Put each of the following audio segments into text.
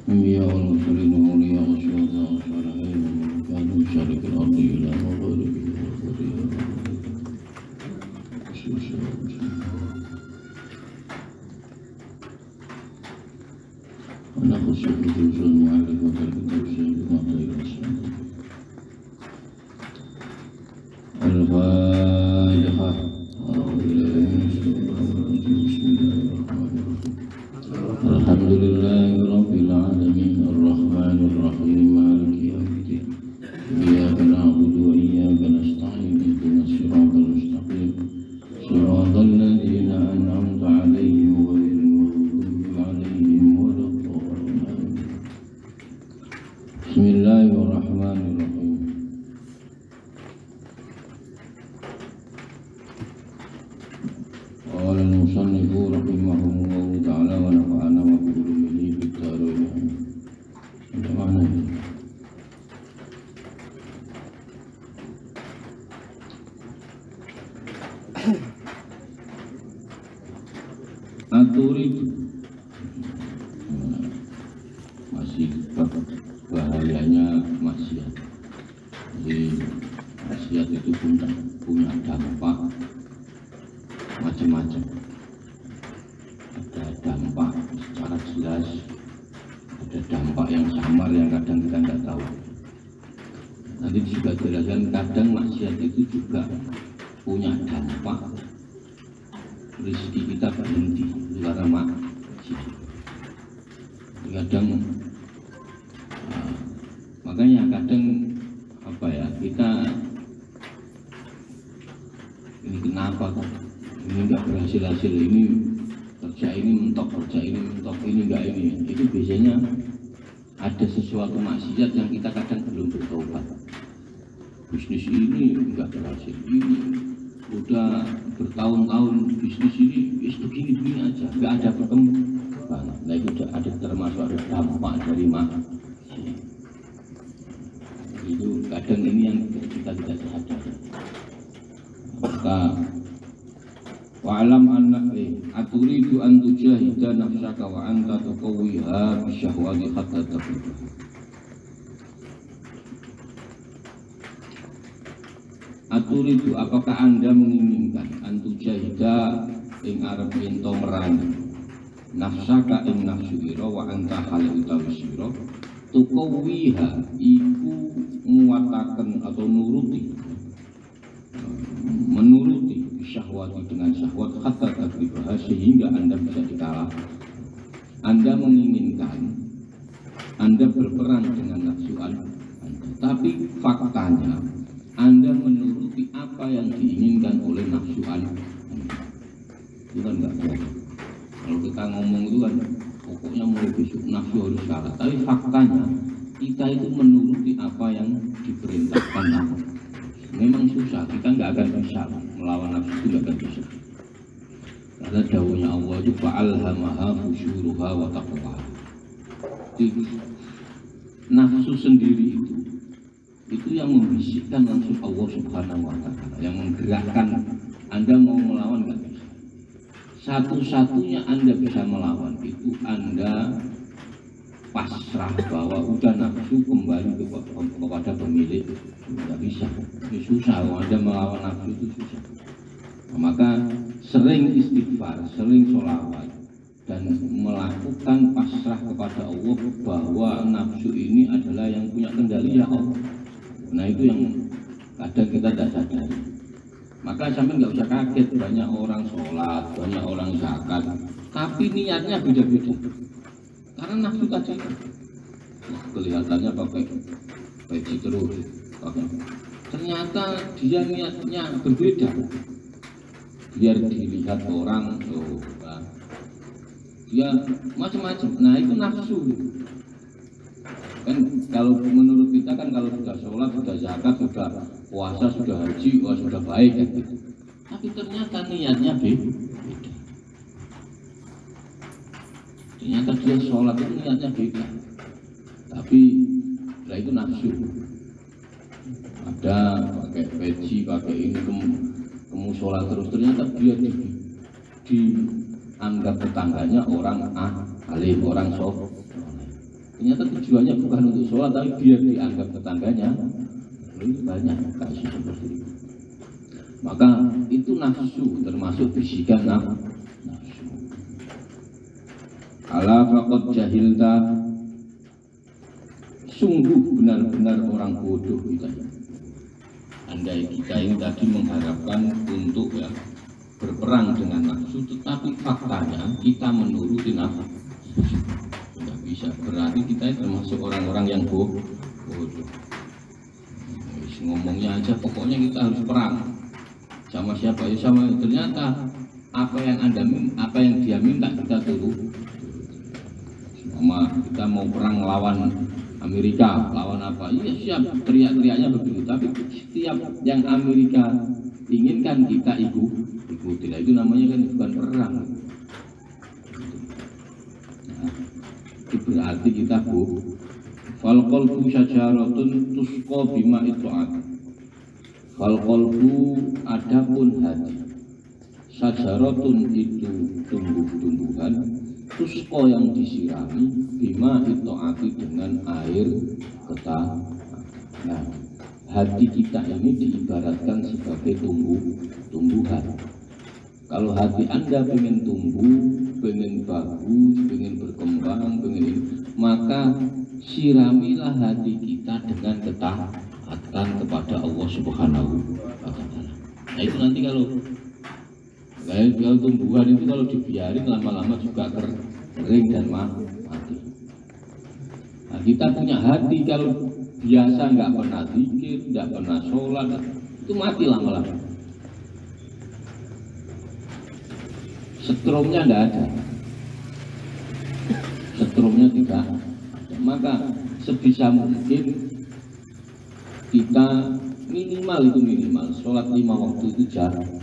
أنبياء والمرسلين وأولياء والشهداء والصالحين كانوا مشارك الأرض إلى مغاربه ونخص خصوص المؤلف والكتاب الشيخ معطي الأسلام الفاتحة. الحمد لله رب العالمين الرحمن الرحيم مالك يوم الدين إياك نعبد وإياك نستعين اهدنا الصراط المستقيم صراط الذين أنعمت عليهم غير المغضوب عليهم ولا الضالين. بسم الله الرحمن الرحيم. قال المصنف رحمه الله تعالى ونفعنا وبعلومه في الدارين. Aturi masih bahayanya maksiat. Jadi maksiat itu punya dampak macam-macam. Ada dampak secara jelas, ada dampak yang samar yang kadang kita tidak tahu. Nanti juga jelaskan kadang maksiat itu juga punya dampak rezeki kita berhenti karena maksiat. Kadang makanya kadang kita ini kenapa kok ini enggak berhasil, ini kerja ini mentok, kerja ini mentok, ini enggak ini. Itu biasanya ada sesuatu maksiat yang kita kadang belum bertobat. Bisnis ini enggak berhasil, ini udah bertahun-tahun bisnis ini begini aja, enggak ada perkembangan. Nah itu ada termasuk ada dampak dari maksiat. Itu kadang ini yang kita tidak sadar. Maka wa'alam anna aturidu an tujahida nafsaka wa anta tuqawwiha bisyahwati hatta tafidha. Aturidu, apakah anda menginginkan an tujahida ing arep ento merangi nafsaka ing nafsu ira wa anta hal utawi sira tuqawwiha iku nguataken atau menuruti syahwat dengan syahwat hatta takribah sehingga anda bisa dikalahkan. Anda menginginkan, anda berperang dengan nafsu anda, tapi faktanya anda menuruti apa yang diinginkan oleh nafsu anda. Itu kan enggak boleh. Kalau kita ngomong itu kan pokoknya mulai besok nafsu harus kalah, tapi faktanya kita itu menuruti apa yang diperintahkan nafsu. Memang susah, kita nggak akan bisa melawan nafsu, itu nggak akan bisa. Karena dawuhnya Allah itu fa'alhamaha fusyuruha wa taqwaha. Nafsu sendiri itu yang membisikkan langsung Allah Subhanahu wa Ta'ala, yang menggerakkan. Anda mau melawan nggak bisa. Satu-satunya Anda bisa melawan itu Anda pasrah bahwa udah nafsu kembali kepada pemilik. Nggak bisa, ini susah. Kalau Anda melawan nafsu itu susah. Maka sering istighfar, sering sholawat, dan melakukan pasrah kepada Allah bahwa nafsu ini adalah yang punya kendali ya Allah. Nah itu yang kadang kita tidak sadari. Maka sampai nggak usah kaget, banyak orang sholat, banyak orang zakat, tapi niatnya beda-beda. Karena nafsu tadi kelihatannya pakai peci terus, ternyata dia niatnya berbeda. Biar dilihat orang, dia macam-macam. Nah itu nafsu. Kan kalau menurut kita kan kalau sudah sholat, sudah zakat, sudah puasa, sudah haji, sudah baik kan gitu. Tapi ternyata niatnya beda. Ternyata dia sholat itu niatnya beda. Tapi lah itu nafsu. Ada pakai peci, pakai ini, kamu sholat terus, ternyata dia dianggap tetangganya orang alim, orang soleh. Ternyata tujuannya bukan untuk sholat, tapi biar dianggap tetangganya. Banyak kasus seperti itu. Maka itu nafsu, termasuk bisikan nafsu. Ala faqad jahilta, sungguh benar-benar orang bodoh kita. Andai kita ini tadi mengharapkan untuk berperang dengan nafsu, tetapi faktanya kita menuruti nafsu. Tidak bisa, berarti kita termasuk orang-orang yang bodoh. Ngomongnya aja, pokoknya kita harus perang sama siapa ya sama. Ternyata apa yang dia minta kita turut. Sama kita mau perang lawan Amerika, lawan apa? Iya siap, teriak-teriaknya begitu. Tapi setiap yang Amerika inginkan kita ikuti. Itu namanya kan bukan perang. Nah, itu berarti kita bodoh. Fal qalbu syajaratun tusqa bima ita'at. Fal qalbu adapun hati. Syajaratun itu tumbuh-tumbuhan, tusqa yang disirami bima ita'ati dengan air ketaatan. Nah, hati kita ini diibaratkan sebagai tumbuhan. Kalau hati Anda pengen tumbuh, pengen bagus, pengen berkembang, pengen ini, maka siramilah hati kita dengan ketaatan kepada Allah Subhanahu wa Ta'ala. Nah itu nanti kalau tumbuhan itu kalau dibiarin lama-lama juga kering dan mati. Nah kita punya hati kalau biasa nggak pernah zikir, nggak pernah sholat, itu mati lama-lama. Setrumnya tidak ada, setrumnya tidak ada. Maka sebisa mungkin kita minimal sholat 5 waktu itu jarang.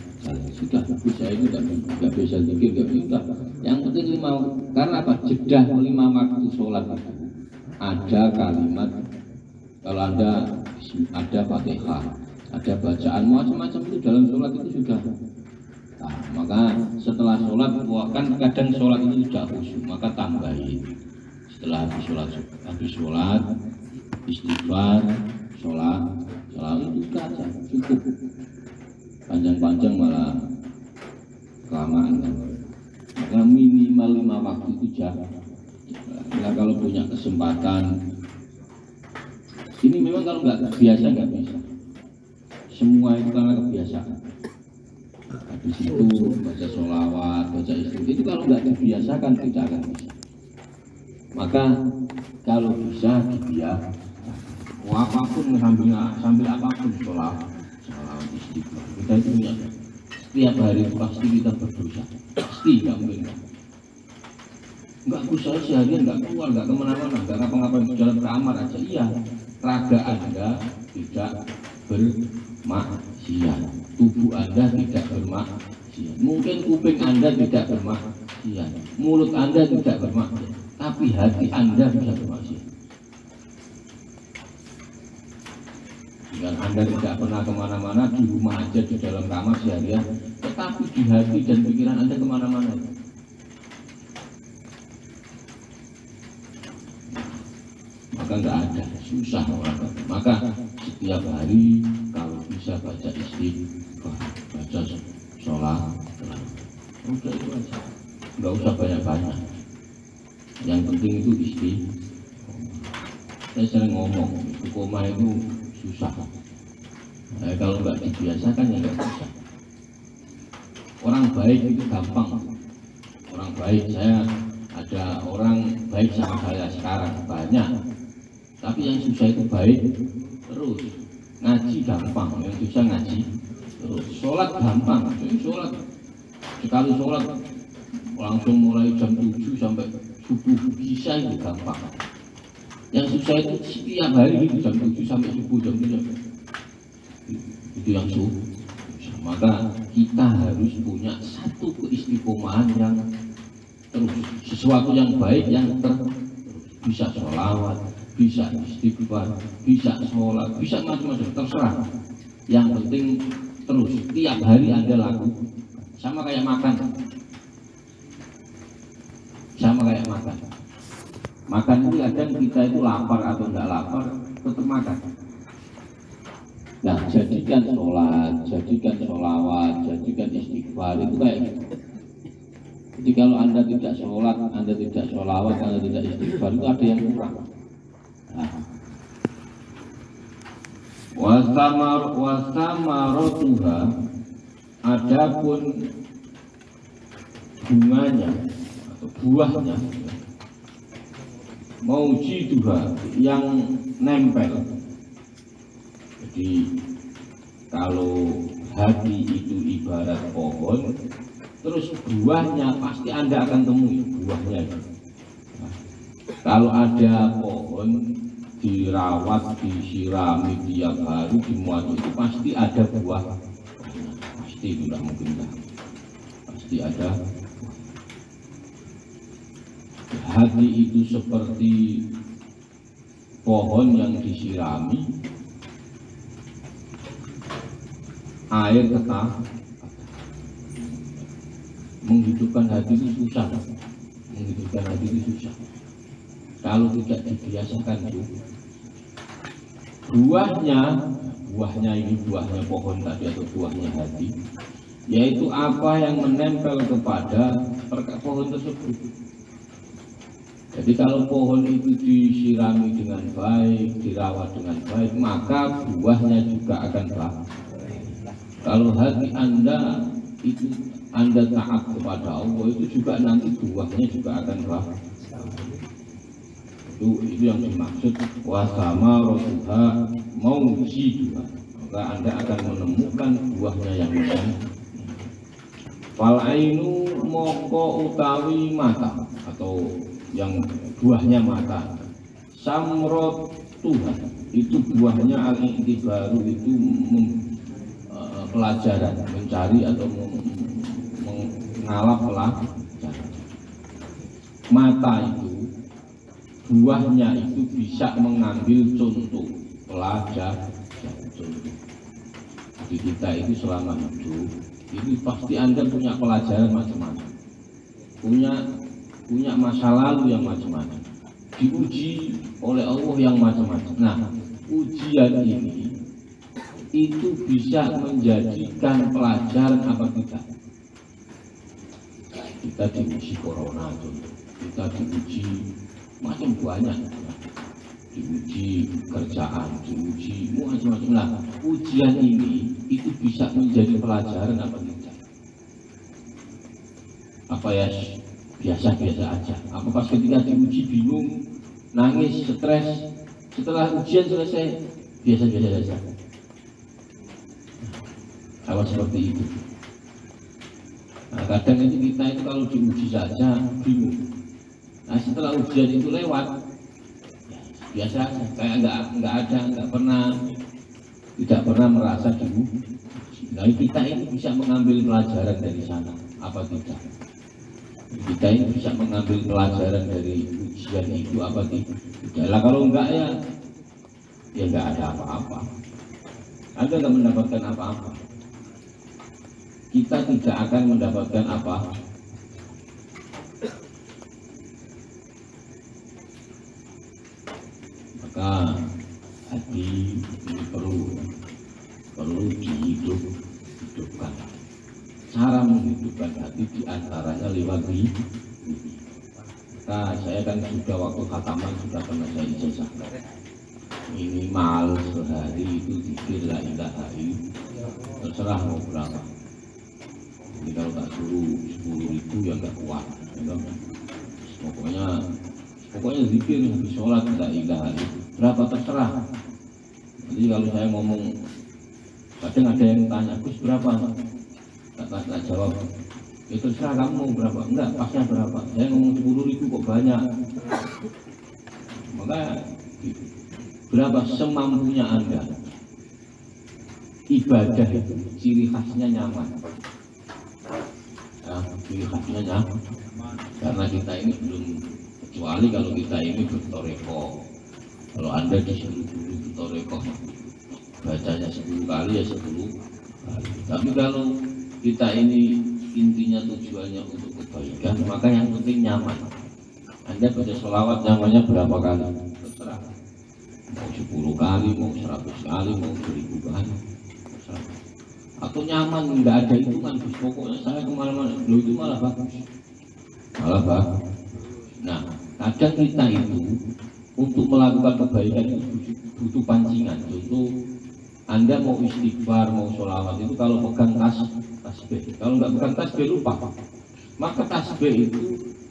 Sudah bisa ini nggak bisa zikir, nggak bisa. Yang penting 5, karena apa? Jedah 5 waktu sholat itu ada kalimat. Kalau Anda ada Fatihah, ada bacaan macam-macam itu dalam sholat itu sudah. Nah, maka setelah sholat, kan kadang sholat itu tidak khusyuk, maka tambahin. Setelah habis sholat, istighfar, sholat itu saja cukup. Panjang-panjang malah kelamaan. Maka minimal 5 waktu itu jangan. Nah, kalau punya kesempatan, ini memang kalau nggak biasa nggak bisa. Semua itu karena kebiasaan. Habis itu baca sholawat, baca istighfar, itu kalau nggak dibiasakan tidak akan bisa. Maka kalau bisa dibiasakan, apapun sambil apapun sholawat istighfar, kita itu ya, setiap hari pasti kita berdosa, pasti nggak mungkin. Nggak usah seharian nggak keluar, nggak kemana-mana, nggak ngapa-ngapain, di dalam kamar aja. Iya, raga Anda tidak bermaksiat, tubuh Anda tidak bermaksiat, mungkin kuping Anda tidak bermaksiat, mulut Anda tidak bermaksiat, tapi hati Anda bisa bermaksiat. Dan Anda tidak pernah kemana-mana, di rumah aja, di dalam kamar seharian, tetapi di hati dan pikiran Anda kemana-mana. Maka nggak ada, susah orang. Maka setiap hari kalau bisa baca istighfar, baca sholat, udah itu aja, nggak usah banyak-banyak. Yang penting itu istighfar. Saya sering ngomong, koma itu susah. Kalau nggak dibiasakan ya nggak bisa. Orang baik itu gampang. Orang baik, saya ada orang baik sama saya sekarang banyak. Tapi yang susah itu baik terus. Ngaji gampang, yang susah ngaji terus. Sholat gampang, sholat sekali sholat langsung mulai jam 7 sampai subuh bisa itu gampang. Yang susah itu setiap hari itu jam 7 sampai subuh jam 7 itu yang susah. Maka kita harus punya satu keistiqomahan yang terus, sesuatu yang baik yang terus, bisa sholawat, bisa istighfar, bisa sholat, bisa macam-macam, terserah. Yang penting terus tiap hari Anda lakukan. Sama kayak makan. Sama kayak makan. Makan itu kadang kita itu lapar atau enggak lapar tetap makan. Nah, jadikan sholat, jadikan sholawat, jadikan istighfar itu kayak gitu. Jadi kalau Anda tidak sholat, Anda tidak sholawat, Anda tidak istighfar itu ada yang kurang. Nah. Wasamarotuha, adapun bunganya atau buahnya, maujiduha yang nempel. Jadi kalau hati itu ibarat pohon, terus buahnya pasti Anda akan temui buahnya. Nah, kalau ada pohon dirawat, disirami tiap hari, dimuat itu pasti ada buah. Pasti itu tidak mungkin tak. Pasti ada. Hati itu seperti pohon yang disirami air ketah. Menghidupkan hati itu susah. Menghidupkan hati itu susah. Kalau tidak dibiasakan itu, buahnya ini buahnya pohon tadi atau buahnya hati, yaitu apa yang menempel kepada pohon tersebut. Jadi kalau pohon itu disirami dengan baik, dirawat dengan baik, maka buahnya juga akan baik. Kalau hati Anda itu Anda taat kepada Allah, itu juga nanti buahnya juga akan baik. Itu yang dimaksud wasamarotuha maujiduha, maka Anda akan menemukan buahnya yang baik. Fal ainu moko utawi mata atau yang buahnya mata. Samrot Tuhan itu buahnya al-i'tibaru, itu pelajaran, mencari atau mengalap pelajaran. Mata itu buahnya itu bisa mengambil contoh pelajaran. Jadi kita itu selama hidup ini pasti Anda punya pelajaran macam-macam, punya masa lalu yang macam-macam, diuji oleh Allah yang macam-macam. Nah, ujian ini itu bisa menjadikan pelajaran apa tidak. Kita diuji corona, kita diuji macam banyak, diuji kerjaan, diuji macam-macam. Nah, ujian ini itu bisa menjadi pelajaran apa tidak. Apa ya biasa-biasa aja, apa pas ketika diuji bingung, nangis, stres, setelah ujian selesai biasa-biasa saja. Apa seperti itu. Nah, kadang itu kita itu kalau diuji saja bingung. Nah, setelah ujian itu lewat, ya, biasa aja, kayak nggak pernah, tidak pernah merasa diuji. Nah, kita ini bisa mengambil pelajaran dari sana, apa tidak? Kita ini bisa mengambil pelajaran dari ujian itu apa tidak? Lah kalau enggak ya enggak ada apa-apa. Anda enggak mendapatkan apa-apa. Kita tidak akan mendapatkan apa. Maka hati ini perlu dihidupkan. Cara menghidupkan hati diantaranya lewat ini. Nah, saya kan sudah waktu khataman sudah pernah saya ijazahkan. Minimal sehari itu zikir la ilaha illallah, terserah mau berapa. Jadi kalau tak suruh 10.000 ya nggak kuat. Ya, pokoknya zikir habis sholat la ilaha illallah, berapa terserah. Jadi kalau saya ngomong, kadang ada yang tanya, Gus berapa? Tak jawab, itu terserah kamu mau berapa, enggak, pasnya berapa, saya ngomong 10.000 kok banyak, maka berapa semampunya Anda. Ibadah itu ciri khasnya nyaman, ya, ciri khasnya nyaman, karena kita ini belum, kecuali kalau kita ini bertoreko. Kalau Anda disuruh dulu bertoreko, bacanya 10 kali ya 10 kali. Tapi kalau kita ini intinya tujuannya untuk kebaikan, maka yang penting nyaman. Anda baca sholawat namanya berapa kali? Terserah. Mau 10 kali, mau 100 kali, mau 1000 kali. Terserah. Atau nyaman, nggak ada hitungan. Pokoknya saya kemana-mana. Loh, itu malah bagus. Malah bagus. Nah, kadang kita itu untuk melakukan kebaikan itu butuh pancingan. Contoh, Anda mau istighfar, mau sholawat itu kalau pegang tasbih. Kalau nggak pegang tasbih lupa. Maka tasbih itu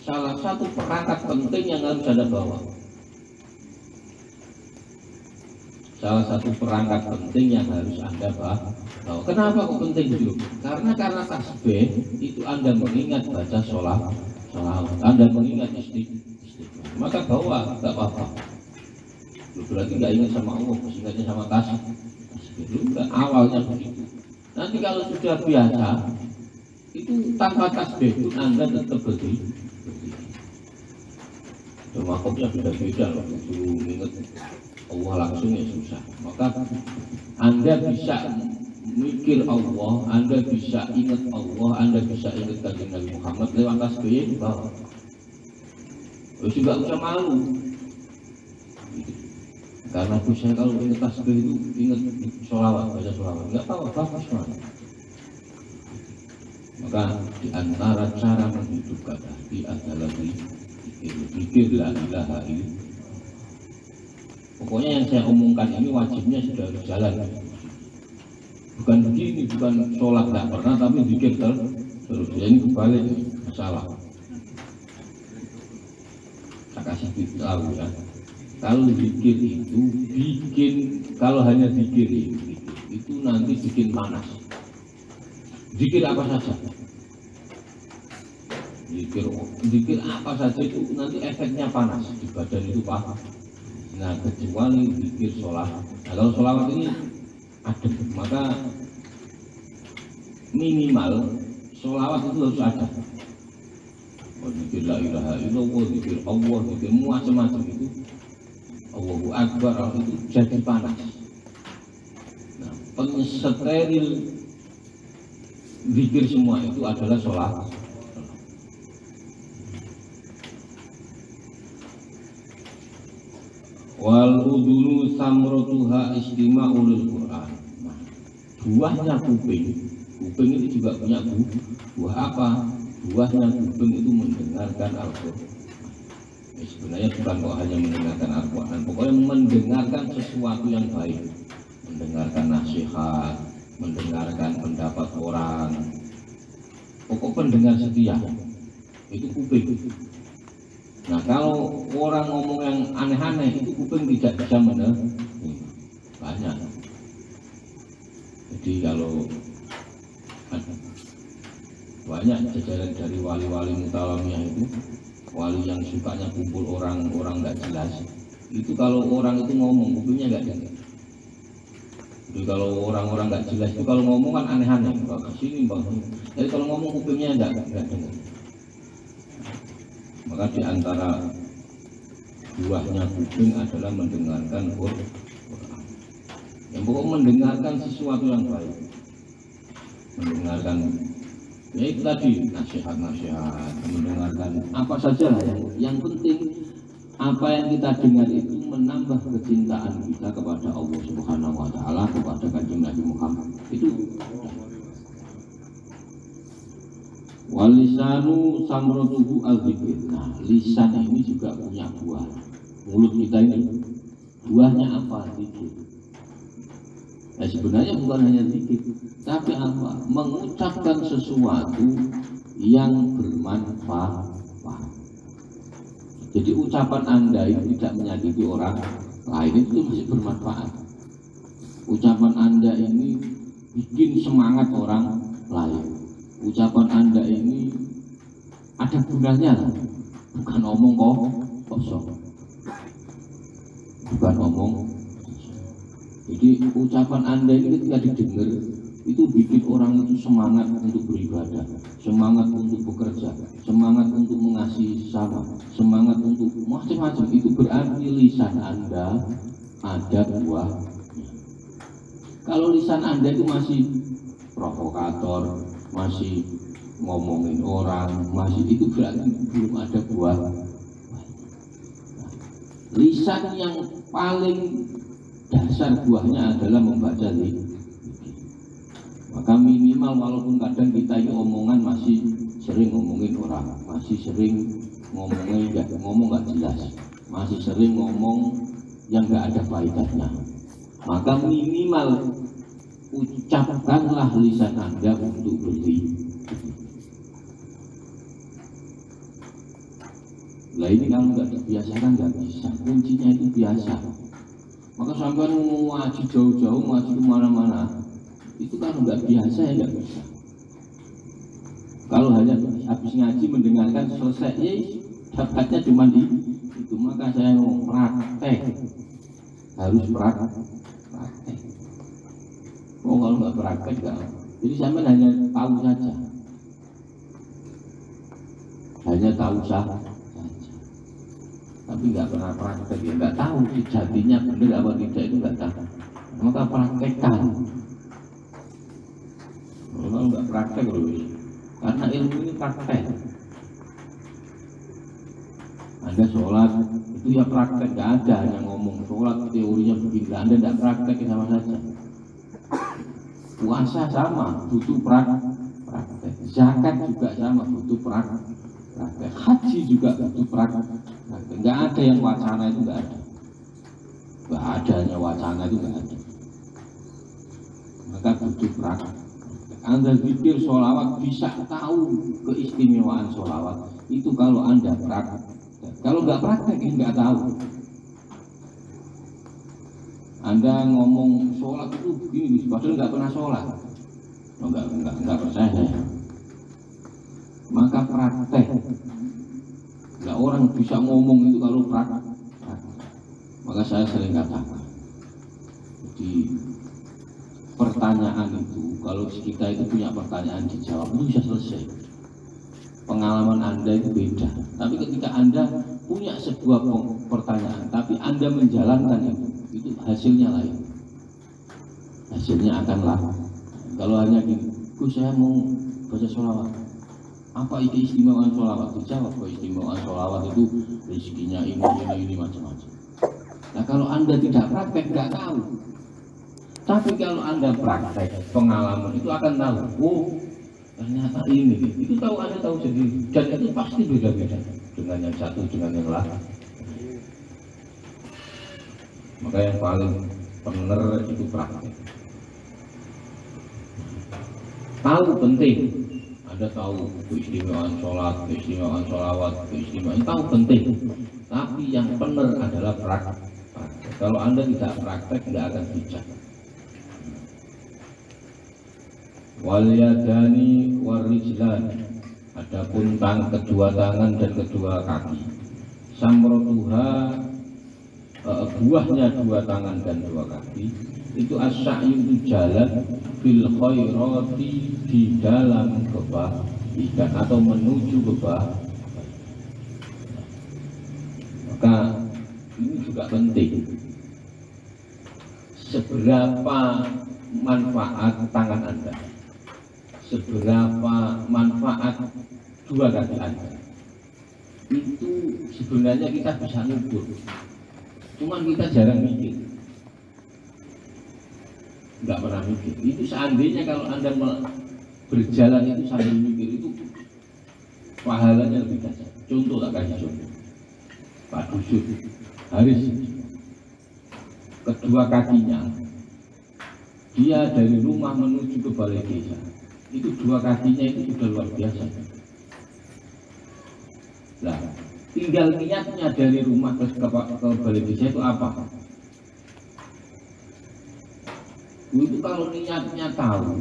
salah satu perangkat penting yang harus Anda bawa. Salah satu perangkat penting yang harus Anda bawa. Kenapa kok penting itu? Karena tasbih itu Anda mengingat baca sholawat, Anda mengingat istighfar. Maka bawa, nggak apa-apa. Berarti nggak ingat sama Allah, ingatnya sama tasbih. Enggak, awalnya begitu. Nanti kalau sudah biasa, itu tanpa tasbih pun Anda tetap berdiri. Makhluknya beda-beda loh. Suruh ingat Allah langsung ya susah. Maka Anda bisa mikir Allah, Anda bisa ingat Allah, Anda bisa ingat Kanjeng Nabi Muhammad lewat tasbih di bawah. Terus juga usah malu. Karena saya kalau ingat tasbih itu ingat sholawat, baca sholawat, nggak tahu apa-apa sholawat. Maka di antara cara menghidupkan hati adalah zikir la ilaha illallah. Pokoknya yang saya omongkan ini wajibnya sudah harus jalan. Bukan begini, bukan sholat nggak pernah, tapi zikir terus. Ini kebalik masalah. Saya kasih tahu ya. Kalau zikir itu kalau hanya zikir itu nanti bikin panas. Zikir apa saja? Zikir apa saja itu nanti efeknya panas di badan itu panas. Nah, kecuali zikir sholat. Nah, kalau sholawat ini adem, maka minimal sholawat itu harus ada. Zikir la ilaha illallah, zikir Allah, zikir macam-macam itu. Allahu Akbar itu jadi panas. Nah, penyesteril zikir semua itu adalah sholat. Wal udunu samrotuha istima'ul Quran. Nah, buahnya kuping itu juga punya buah apa? Buahnya kuping itu mendengarkan Al-Quran. Sebenarnya bukan kok hanya mendengarkan Al-Quran, pokoknya mendengarkan sesuatu yang baik, mendengarkan nasihat, mendengarkan pendapat orang, pokok pendengar setia itu kuping. Nah, kalau orang ngomong yang aneh-aneh itu kuping tidak bisa mendengar banyak. Jadi kalau banyak jajaran dari wali-wali mutalamiyah itu, wali yang sukanya kumpul orang-orang nggak jelas, itu kalau orang itu ngomong kupingnya nggak dengar. Jadi kalau orang-orang nggak jelas itu kalau ngomong kan aneh-aneh, bang sini bang. Jadi kalau ngomong kupingnya nggak dengar. Maka di antara buahnya kuping adalah mendengarkan Quran. Yang pokok mendengarkan sesuatu yang baik, mendengarkan ya itu tadi nasihat-nasihat, mendengarkan apa saja yang penting apa yang kita dengar itu menambah kecintaan kita kepada Allah Subhanahu wa taala, kepada Kanjeng Nabi Muhammad. Itu walisanu samrotuhu al-zikir. Nah, lisan ini juga punya buah. Mulut kita ini buahnya apa? Zikir. Nah, sebenarnya bukan hanya zikir, tapi apa? Mengucapkan sesuatu yang bermanfaat. Jadi ucapan Anda itu tidak menyakiti orang lain, itu masih bermanfaat. Ucapan Anda ini bikin semangat orang lain. Ucapan Anda ini ada gunanya, bukan omong kosong, bukan omong. Jadi ucapan Anda ini ketika didengar itu bikin orang itu semangat untuk beribadah, semangat untuk bekerja, semangat untuk mengasihi sesama, semangat untuk macam-macam. Itu berarti lisan Anda ada buah. Kalau lisan Anda itu masih provokator, masih ngomongin orang, masih itu berarti belum ada buah. Lisan yang paling dasar buahnya adalah membaca zikir. Maka minimal walaupun kadang kita itu omongan masih sering ngomongin orang, masih sering ngomongin ngomong nggak jelas, masih sering ngomong yang nggak ada faedahnya, maka minimal ucapkanlah lisan Anda untuk berzikir. Lah ini kalau nggak dibiasakan nggak bisa, kuncinya itu biasa. Maka sampai mau ngaji jauh-jauh, ngaji kemana-mana, itu kalau nggak biasa ya nggak bisa. Kalau hanya habis ngaji mendengarkan selesai, ya dapatnya cuma di itu. Maka saya mau praktek, harus praktek. Oh kalau nggak praktek nggak. Jadi sampai hanya tahu saja, hanya tahu saja, tapi nggak pernah praktek, ya nggak tahu sejatinya benar apa tidak itu nggak tahu. Maka praktekkan. Kalau nggak praktek terus, karena ilmu ini praktek. Anda sholat itu ya praktek, nggak ada hanya ngomong sholat teorinya begini. Anda tidak praktek sama saja. Puasa sama, butuh praktek. Zakat juga sama, butuh praktek. Haji juga butuh praktek. Nggak ada yang wacana itu, nggak ada. Nggak adanya wacana itu nggak ada. Maka butuh praktek. Anda pikir sholawat bisa tahu keistimewaan sholawat itu kalau Anda praktek. Kalau nggak praktek nggak tahu. Anda ngomong sholat itu begini, padahal nggak pernah sholat, nggak percaya. Maka praktek. Nggak orang bisa ngomong itu kalau praktek. Maka saya sering katakan, di pertanyaan itu, kalau kita itu punya pertanyaan dijawab itu bisa selesai. Pengalaman Anda itu beda. Tapi ketika Anda punya sebuah pertanyaan, tapi Anda menjalankan itu hasilnya lain. Hasilnya akan lain. Kalau hanya gini, saya mau baca sholawat. Apa itu istimewaan sholawat? Dijawab, keistimewaan sholawat itu rezekinya ini macam-macam. Nah kalau Anda tidak praktek, nggak tahu. Tapi kalau Anda praktek, pengalaman itu akan tahu. Oh, ternyata ini. Itu tahu, Anda tahu sendiri. Dan itu pasti beda-beda dengan yang satu dengan yang lain. Maka yang paling benar itu praktek. Tahu penting. Anda tahu keistimewaan sholat, keistimewaan sholawat, keistimewaan, tahu penting. Tapi yang benar adalah praktek. Kalau Anda tidak praktek, tidak akan bijak. Wal yadani warijlan, adapun kedua tangan dan kedua kaki. Samrotuha, buahnya dua tangan dan dua kaki. Itu as-sa'yu, itu jalan fil khairati, di dalam kebaikan atau menuju kebaikan. Maka ini juga penting. Seberapa manfaat tangan Anda, seberapa manfaat dua kaki Anda, itu sebenarnya kita bisa ngukur. Cuman kita jarang mikir, nggak pernah mikir. Itu seandainya kalau Anda berjalan itu sambil mikir, itu pahalanya lebih besar. Contoh, tak kasih contoh. Pak Dusun Haris, kedua kakinya, dia dari rumah menuju ke balai desa, itu dua kakinya itu sudah luar biasa. Nah, tinggal niatnya dari rumah ke balai desa itu apa? Itu kalau niatnya tahu,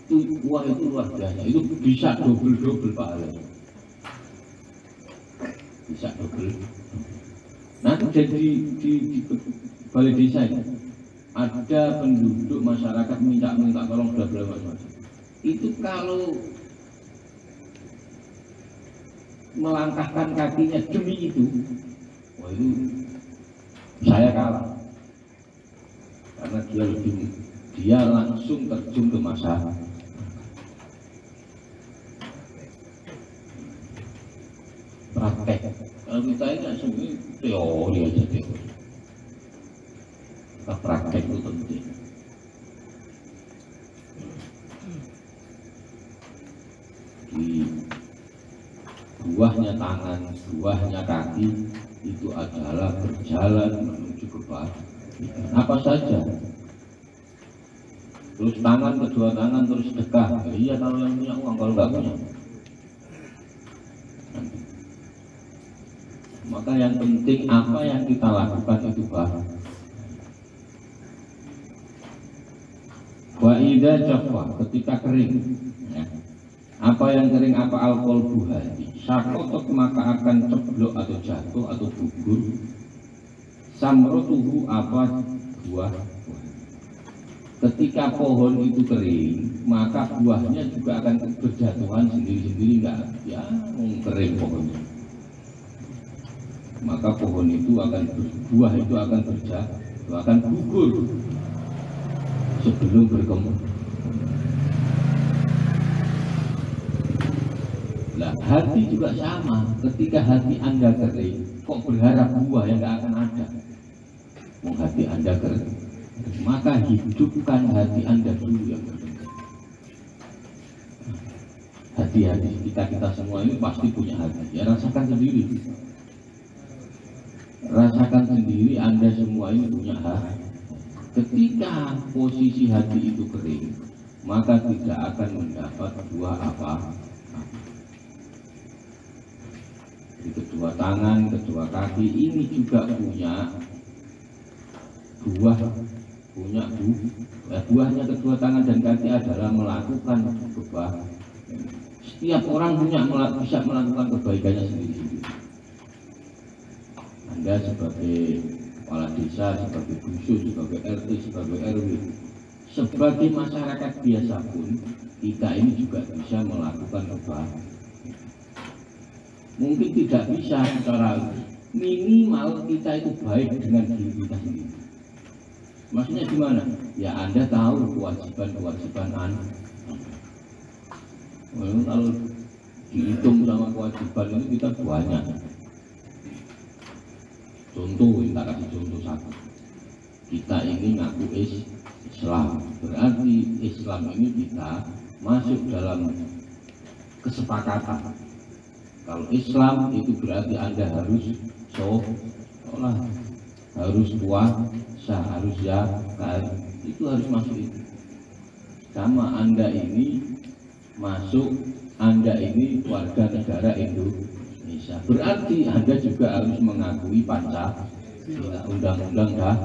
itu wah itu luar biasa. Itu bisa double pahalanya. Bisa double. Nanti jadi di balai desa ini ada penduduk masyarakat minta tolong bla bla bla. Itu kalau melangkahkan kakinya demi itu, wah itu saya kalah, karena dia langsung terjun ke masyarakat. praktek. Kalau kita ini sebenarnya teori aja teori. Kita praktek itu penting. Di buahnya tangan, buahnya kaki itu adalah berjalan menuju kebahagiaan. Apa saja. Terus tangan, kedua tangan terus sedekah. Iya kalau yang punya uang, kalau nggak punya. Maka yang penting apa yang kita lakukan itu bahagia. Wa idza jaffa, ketika kering, ya. Apa yang kering, apa alkohol buhati sakotot maka akan ceblok atau jatuh atau gugur samrotuhu apa buah. Ketika pohon itu kering maka buahnya juga akan berjatuhan sendiri-sendiri, enggak ya kering pohonnya, maka pohon itu akan buah itu akan berjatuh, akan gugur sebelum berkembang. Nah, hati juga sama. Ketika hati Anda kering, kok berharap buah yang nggak akan ada? Mau hati Anda kering, maka hidupkan hati Anda dulu yang kering. Hati-hati kita semua ini pasti punya hati. Ya rasakan sendiri. Rasakan sendiri Anda semua ini punya hati. Ketika posisi hati itu kering, maka tidak akan mendapat buah apa-apa. Di kedua tangan, kedua kaki ini juga punya buah, buahnya kedua tangan dan kaki adalah melakukan kebaikan. Setiap orang bisa melakukan kebaikannya sendiri-sendiri. Anda sebagai kepala desa, sebagai dusun, sebagai RT, sebagai RW, sebagai masyarakat biasa pun kita ini juga bisa melakukan kebaikan. Mungkin tidak bisa secara minimal kita itu baik dengan diri kita sendiri. Maksudnya gimana? Ya Anda tahu kewajiban Anda. Kalau dihitung sama kewajiban itu kita banyak. Contoh, kita kasih contoh satu. Kita ini ngaku Islam, berarti Islam ini kita masuk dalam kesepakatan. Kalau Islam itu berarti Anda harus sholat, harus puasa, harus zakat, itu harus masuk itu. Sama Anda ini masuk, Anda ini warga negara Indonesia, berarti Anda juga harus mengakui Pancasila, undang-undang dah.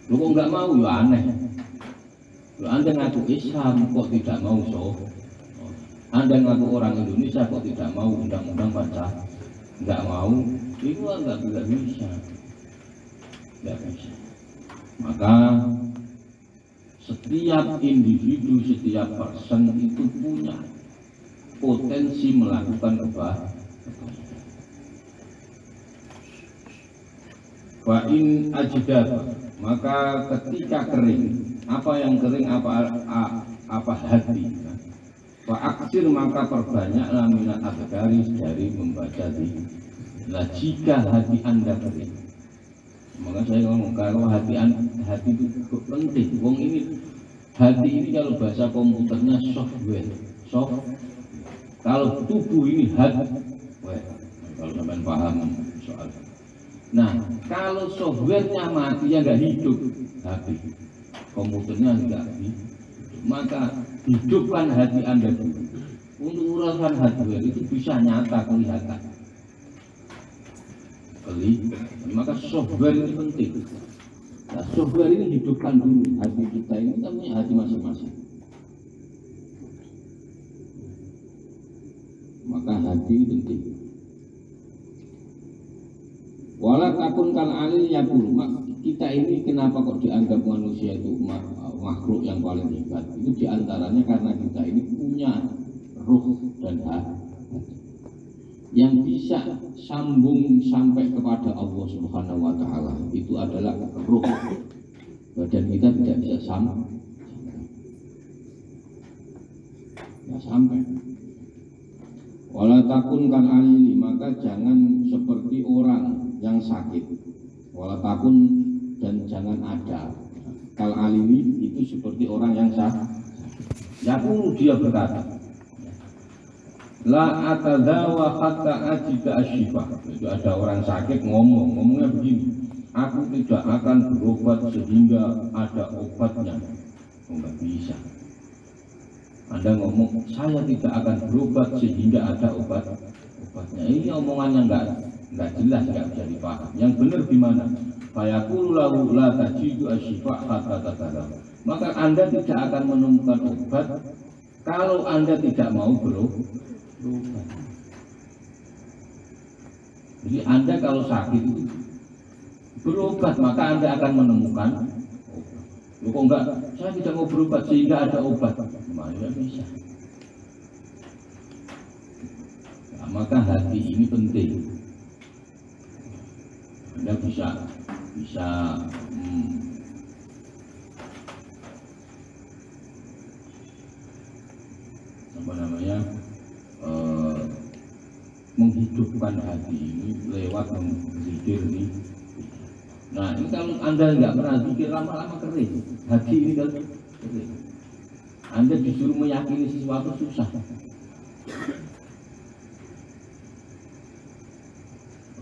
Lu kok nggak mau, ya aneh. Lu Anda ngaku Islam kok tidak mau sholat. Anda ngaku orang Indonesia kok tidak mau undang-undang Pancasila, nggak mau, itu nggak bisa, nggak bisa. Maka setiap individu, setiap person itu punya potensi melakukan kebaikan. Wa in ajdab, maka ketika kering, apa yang kering, apa hati. Wa aksir, maka perbanyaklah minat adhkari, dari membaca zikir. Nah, jika hati Anda kering, maka saya ngomong kalau hati itu penting. Wong ini hati ini kalau bahasa komputernya software. Kalau tubuh ini hardware. Kalau sampai paham soal. Nah, kalau softwarenya mati ya nggak hidup hati. Komputernya nggak hidup. Maka hidupkan hati Anda dulu. Untuk urusan hardware itu bisa nyata kelihatan. Maka software ini penting. Nah, software ini hidupkan dulu hati kita ini, kita punya hati masing-masing. Maka hati ini penting. Walau takun kal alil yakul, kita ini kenapa kok dianggap manusia itu makhluk yang paling hebat? Itu diantaranya karena kita ini punya ruh dan hati yang bisa sambung sampai kepada Allah Subhanahu wa Ta'ala. Itu adalah ruh. Badan kita tidak bisa sambung, nggak sampai. Wala takun kan alili, maka jangan seperti orang yang sakit. Wala takun, dan jangan ada. Kal alili itu seperti orang yang sakit. Yakulu, dia berkata, la atadzawa hatta ajida asyifa. Itu ada orang sakit ngomongnya begini, aku tidak akan berobat sehingga ada obatnya. Enggak bisa. Anda ngomong, saya tidak akan berobat sehingga ada obatnya. Ini omongannya enggak jelas, enggak bisa dipaham. Yang benar gimana? Fayaqulu lahu la tajidu asyifa hatta tadzawa. Maka Anda tidak akan menemukan obat kalau Anda tidak mau berobat. Jadi Anda kalau sakit berobat, maka Anda akan menemukan obat. Kok enggak, saya tidak mau berobat sehingga ada obat. Tidak bisa. Nah, maka hati ini penting. Anda bisa menghidupkan hati ini lewat berzikir ini. Nah, ini kalau Anda nggak pernah zikir, lama-lama kering. Hati ini kan kering. Anda disuruh meyakini sesuatu susah.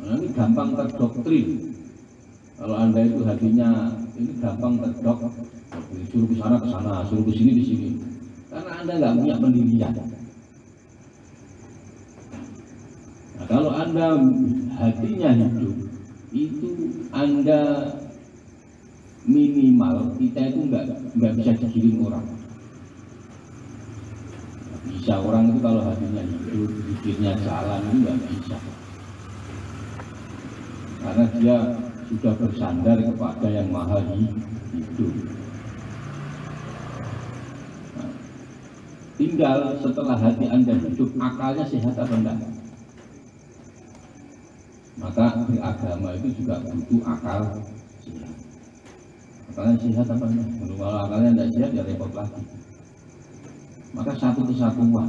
Nah, ini gampang terdoktrin. Kalau Anda itu hatinya ini gampang terdoktrin, suruh ke sana, suruh ke sini, di sini. Karena Anda nggak punya pendirian. Nah, kalau Anda hatinya hidup, itu Anda minimal kita itu nggak bisa digiring orang. Bisa orang itu kalau hatinya hidup, pikirnya jalan, itu nggak bisa. Karena dia sudah bersandar kepada yang maha hidup. Nah, tinggal setelah hati Anda hidup, akalnya sehat apa enggak? Maka beragama itu juga butuh akal sehat. Akalnya sehat apa enggak? Kalau akalnya tidak sehat ya repot lagi. Maka satu kesatuan,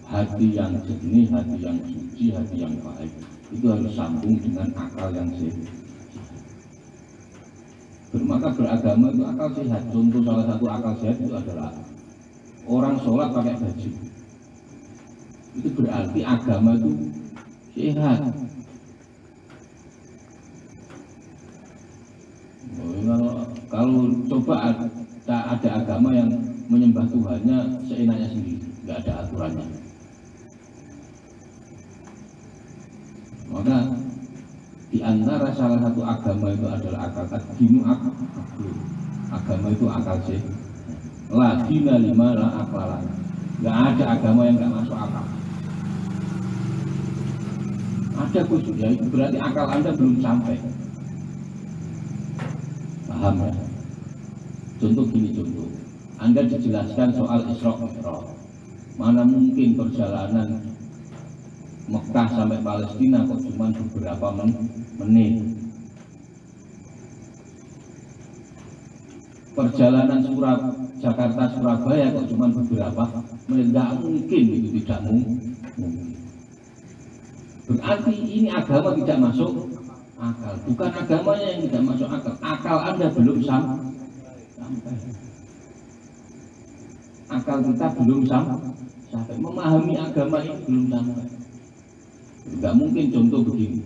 hati yang jernih, hati yang suci, hati yang baik, itu harus sambung dengan akal yang sehat. Maka beragama itu akal sehat. Contoh salah satu akal sehat itu adalah orang sholat pakai baju. Itu berarti agama itu sehat. Kalau coba ada agama yang menyembah Tuhannya seenaknya sendiri, nggak ada aturannya. Maka di antara salah satu agama itu adalah akal dinu akal. Agama itu akal sehat. La dina lima la akalan. Nggak ada agama yang nggak masuk akal. Ada khusus, ya itu berarti akal Anda belum sampai. Paham ya? Contoh gini, contoh Anda dijelaskan soal Isra Mi'raj. Mana mungkin perjalanan Mekah sampai Palestina kok cuma beberapa menit. Perjalanan Jakarta Surabaya kok cuma beberapa menit. Nggak mungkin, itu tidak mungkin. Berarti ini agama tidak masuk akal. Bukan agamanya yang tidak masuk akal. Akal Anda belum sampai. Akal kita belum sampai. Memahami agama ini belum sampai. Tidak mungkin. Contoh begini,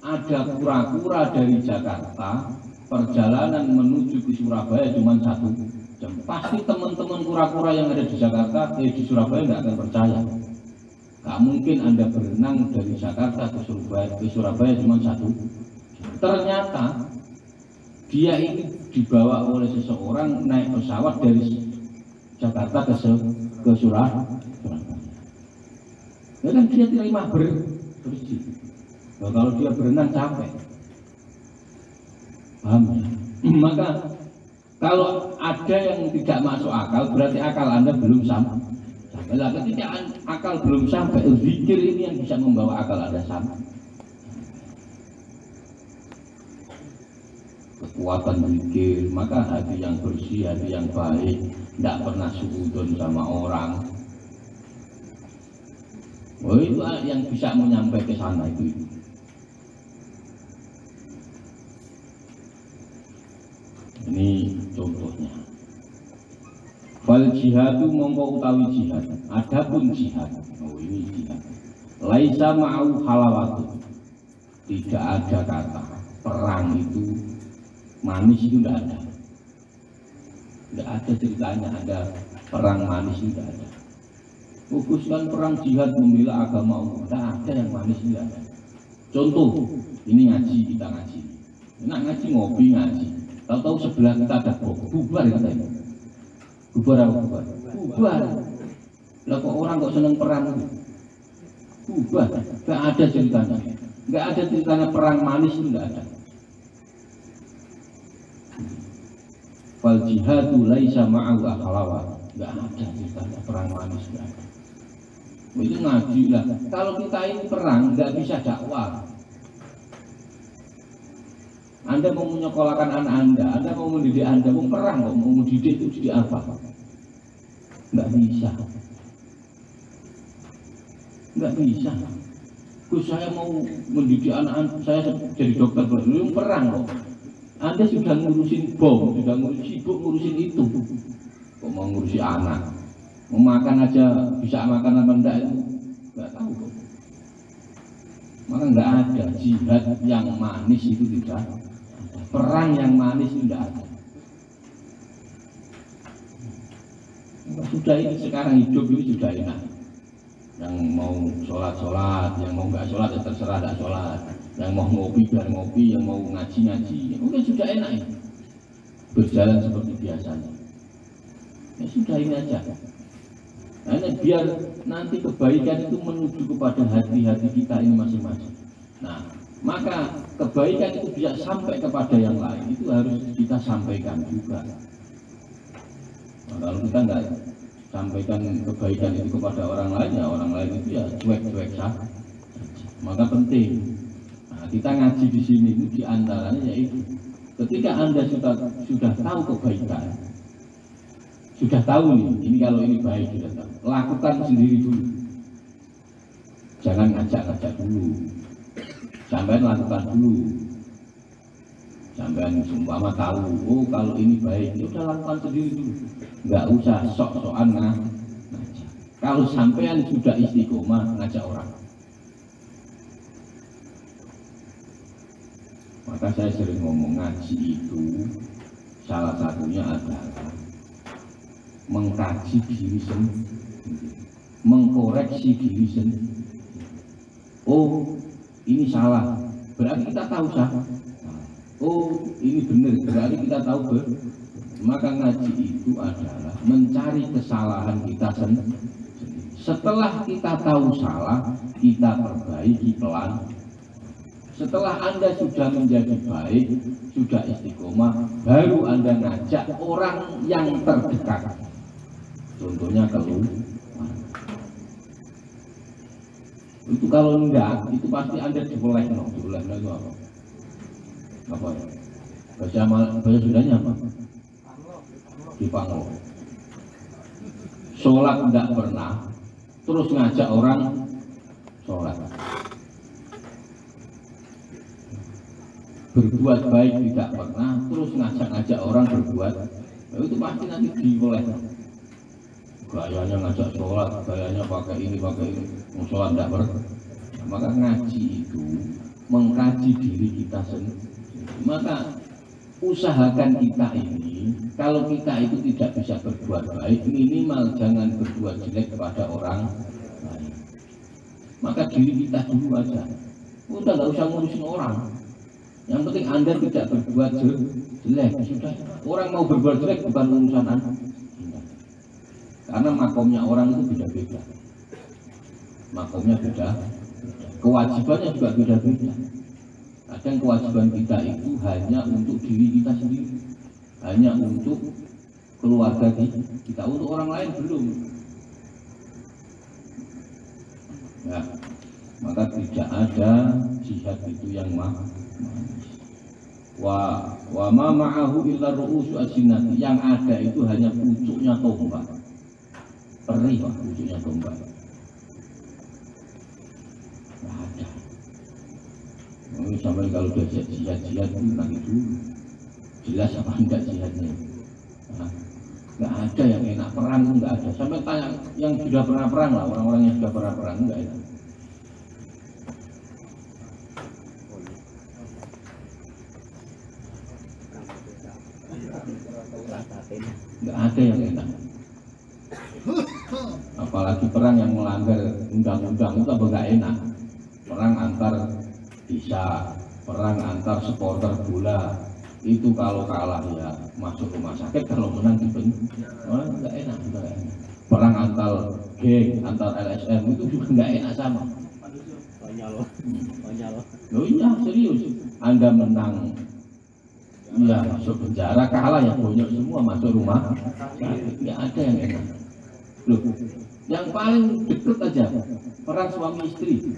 ada kura-kura dari Jakarta, perjalanan menuju ke Surabaya cuma 1 jam. Pasti teman-teman kura-kura yang ada di Jakarta, di Surabaya nggak akan percaya. Gak mungkin Anda berenang dari Jakarta ke Surabaya cuma 1 jam. Ternyata dia ini dibawa oleh seseorang naik pesawat dari Jakarta ke Surabaya. Ya kan dia terima bersih. Nah, kalau dia berenang capek. Paham ya? Maka kalau ada yang tidak masuk akal, berarti akal Anda belum sampai. Nah, ketika akal belum sampai, zikir ini yang bisa membawa akal Anda sampai. Kekuatan zikir, maka hati yang bersih, hati yang baik, tidak pernah suudzon sama orang. Oh, itu yang bisa menyampaikan ke sana itu. Ini contohnya. Fal jihadu mongko utawi jihad. Adapun jihad, oh ini jihad. Laisa ma'u halawatu. Tidak ada kata perang itu manis, itu tidak ada. Tidak ada ceritanya ada perang manis, itu tidak ada. Fokuskan perang jihad membela agama Allah. Tidak ada yang manis, tidak ada. Contoh, ini ngaji, kita ngaji. Nak ngaji ngopi ngaji. Tahu-tahu sebelah kita ada bubar kita ini. Bubar apa bubar? Bubar. Lah kok orang kok seneng perang? Bubar. Tidak ada ceritanya. Tidak ada ceritanya perang manis, itu tidak ada. Fal jihadu laisa ma'ahu halawat. Tidak ada ceritanya perang manis, tidak ada. Itu ngaji lah. Kalau kita ini perang nggak bisa dakwah. Anda mau menyekolahkan anak Anda mau mendidik Anda, mau perang kok, mau mendidik itu didik apa? Nggak bisa. Nggak bisa. Gus, saya mau mendidik anak saya jadi dokter belum perang kok. Anda sudah ngurusin bom, sudah sibuk ngurusin itu. Kok mau ngurusin anak? Memakan aja bisa makan apa enggak itu nggak tahu kok. Maka nggak ada jihad yang manis, itu tidak ada. Perang yang manis itu tidak ada. Sudah ini sekarang hidup ini sudah enak. Yang mau sholat, yang mau nggak sholat ya terserah nggak sholat. Yang mau ngopi biar ngopi, yang mau ngaji. Mungkin sudah enak ya. Berjalan seperti biasanya. Ya sudah ini aja. Nah, biar nanti kebaikan itu menuju kepada hati-hati kita ini masing-masing. Nah, maka kebaikan itu bisa sampai kepada yang lain, itu harus kita sampaikan juga. Nah, kalau kita nggak sampaikan kebaikan itu kepada orang lain, ya orang lain itu ya cuek-cuek saja. Maka penting. Nah, kita ngaji di sini itu diantaranya yaitu ketika Anda sudah tahu kebaikan, sudah tahu nih, ini kalau ini baik, sudah tahu, lakukan sendiri dulu. Jangan ngajak-ngajak dulu. Sampai lakukan dulu. Sampai seumpama tahu, oh kalau ini baik, ya udah lakukan sendiri dulu. Nggak usah sok-sokan ngajak. Kalau sampean sudah istiqomah ngajak orang. Maka saya sering ngomong ngaji itu salah satunya adalah mengkaji diri sendiri, mengkoreksi diri sendiri. Oh, ini salah, berarti kita tahu salah. Oh, ini benar, berarti kita tahu benar. Maka ngaji itu adalah mencari kesalahan kita sendiri. Setelah kita tahu salah, kita perbaiki pelan. Setelah Anda sudah menjadi baik, sudah istiqomah, baru Anda ngajak orang yang terdekat. Contohnya keluar. Itu kalau enggak, itu pasti Anda dibeleh itu apa? Apa ya? Bahasa Sundanya apa? Dipanglo. Sholat enggak pernah, terus ngajak orang sholat. Berbuat baik tidak pernah, terus ngajak-ngajak orang berbuat, itu pasti nanti dibeleh. Gayanya ngajak sholat, gayanya pakai ini, sholat tidak pernah. Maka ngaji itu mengkaji diri kita sendiri. Maka usahakan kita ini, kalau kita itu tidak bisa berbuat baik, minimal jangan berbuat jelek kepada orang lain. Maka diri kita dulu aja. Udah nggak usah ngurusin orang. Yang penting Anda tidak berbuat jelek. Sudah. Orang mau berbuat jelek bukan urusan Anda. Karena makomnya orang itu beda-beda. Makomnya beda. Kewajibannya juga beda-beda. Kadang kewajiban kita itu hanya untuk diri kita sendiri, hanya untuk keluarga kita, untuk orang lain belum. Ya, maka tidak ada jihad itu yang manis. Wa ma ma'ahu illa ru'usu asinati, yang ada itu hanya pucuknya tombak. Perih Pak pucuknya tombak. Ini sampai kalau udah jihad nanti dulu jelas apa enggak jihadnya. Nah, nggak ada yang enak, perang itu nggak ada. Sampai tanya yang sudah pernah perang lah, orang-orang yang sudah pernah perang nggak enak. Nggak ada yang enak. Apalagi perang yang melanggar undang-undang itu apa nggak enak. Perang antar desa, perang antar supporter bola, itu kalau kalah ya masuk rumah sakit, kalau menang dipenjara. Nggak enak, nggak enak. Perang antar geng, antar LSM itu juga nggak enak sama. Loh iya serius, Anda menang ya masuk penjara, kalah ya bonyok semua masuk rumah sakit. Nggak ada yang enak. Loh, yang paling deket aja perang suami istri,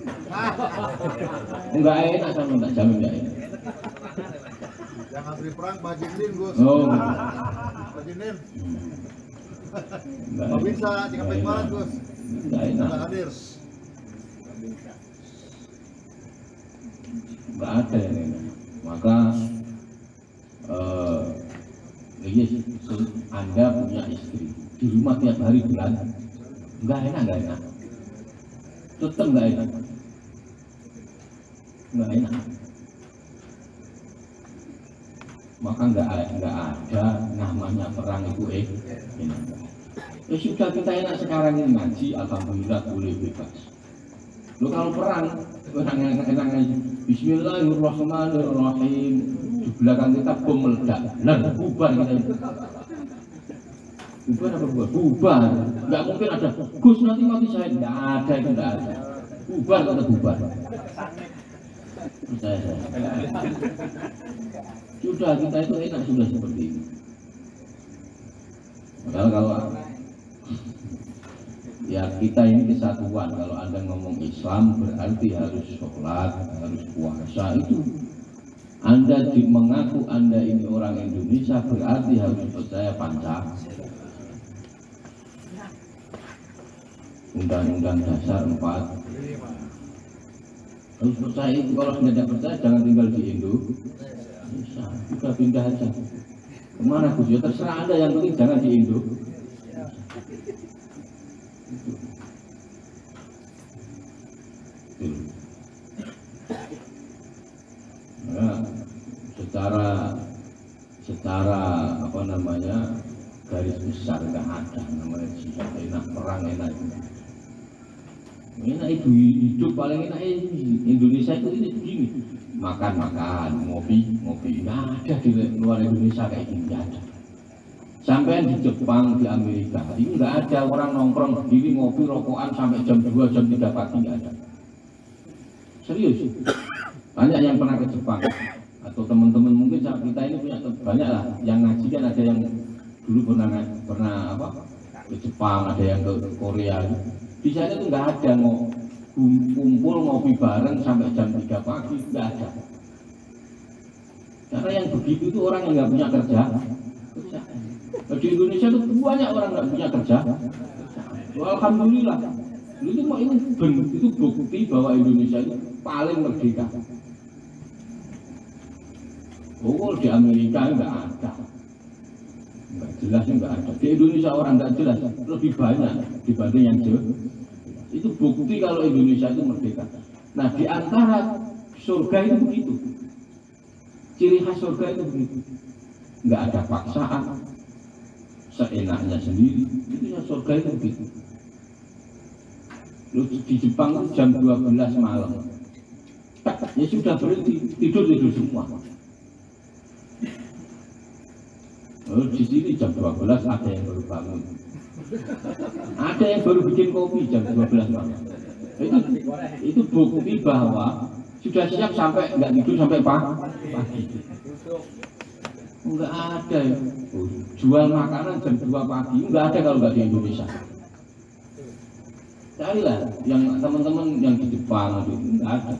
nggak enak sama, nggak jamin nggak enak. Yang antri perang Bajinin Gus. Oh, Bajinin. Nggak bisa dikapain banget Gus. Nggak enak. Nggak hadir. Nggak ada yang enak. Maka Anda punya istri di rumah tiap hari berantem, nggak enak, tetap nggak enak, maka nggak ada namanya perang itu enak. Ya sudah, kita enak sekarang ini ngaji, alhamdulillah boleh bebas. Lo kalau perang enak aja. Bismillahirrahmanirrahim. Di belakang kita bom meledak, bubar kita. Bubar apa bubar? Bubar. Nggak mungkin ada Gus nanti mati saya. Nggak ada, itu nggak ada. Bubar kata bubar. Percaya saya. Sudah, kita itu enak sudah seperti ini. Kalau ya kita ini kesatuan. Kalau Anda ngomong Islam berarti harus sholat, harus puasa. Itu Anda mengaku Anda ini orang Indonesia berarti harus percaya Pancasila. Undang-Undang Dasar 4 harus percaya itu. Kalau tidak percaya jangan tinggal di Indonesia, kita pindah aja kemana Gus? Ya terserah Anda, yang penting jangan di Indo. Nah, secara apa namanya garis besar nggak ada namanya jihad. Enak perang, enak itu hidup paling enak ini Indonesia itu ini begini, makan ngopi nggak ada di luar Indonesia kayak gini, nggak ada. Sampai di Jepang, di Amerika itu nggak ada orang nongkrong berdiri ngopi rokokan sampai jam 2 jam 3 pagi, nggak ada. Serius, banyak yang pernah ke Jepang atau teman-teman mungkin kita ini punya banyak lah yang ngaji kan, ada yang dulu pernah apa ke Jepang, ada yang ke Korea. Di sana itu nggak ada kumpul ngopi bareng sampai jam 3 pagi, nggak ada. Karena yang begitu itu orang yang nggak punya kerja. Di Indonesia itu banyak orang nggak punya kerja. Alhamdulillah. Itu bukti bahwa Indonesia itu paling merdeka. Oh, di Amerika nggak ada. Nggak jelas, nggak ada. Di Indonesia orang nggak jelas lebih banyak dibanding yang jauh. Itu bukti kalau Indonesia itu merdeka. Nah, di antara surga itu begitu. Ciri khas surga itu begitu. Nggak ada paksaan, seenaknya sendiri. Itu ya surga itu begitu. Di Jepang itu jam 12 malam. Ya sudah berhenti, tidur semua. Di sini jam 12 ada yang baru bangun, ada yang baru bikin kopi jam 12 malam. Itu bukti bahwa sudah siap sampai nggak tidur sampai pagi. Nggak ada ya. Jual makanan jam 2 pagi, nggak ada kalau nggak di Indonesia. Carilah yang teman-teman yang di Jepang itu nggak ada.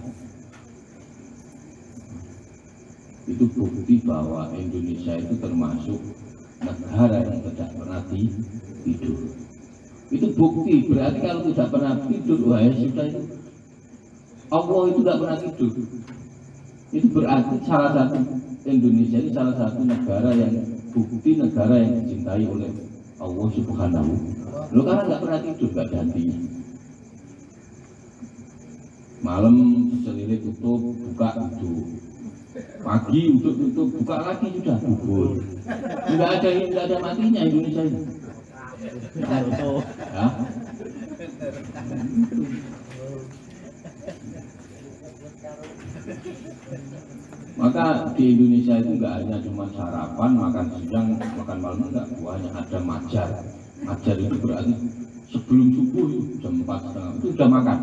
Itu bukti bahwa Indonesia itu termasuk negara yang tidak pernah tidur. Itu bukti, berarti kalau tidak pernah tidur, wah ya sudah itu. Allah itu tidak pernah tidur. Itu berarti salah satu Indonesia ini salah satu negara yang bukti negara yang dicintai oleh Allah Subhanahu. Lo karena nggak pernah tidur, nggak ada hatinya. Malam selilit tutup, buka tutup. Pagi untuk tutup, buka lagi sudah gugur. Nggak ada matinya Indonesia ini. Ya. Maka di Indonesia itu nggak hanya cuma sarapan, makan siang, makan malam, enggak, buahnya ada majar. Majar itu berarti sebelum subuh jam 4:30 itu sudah makan.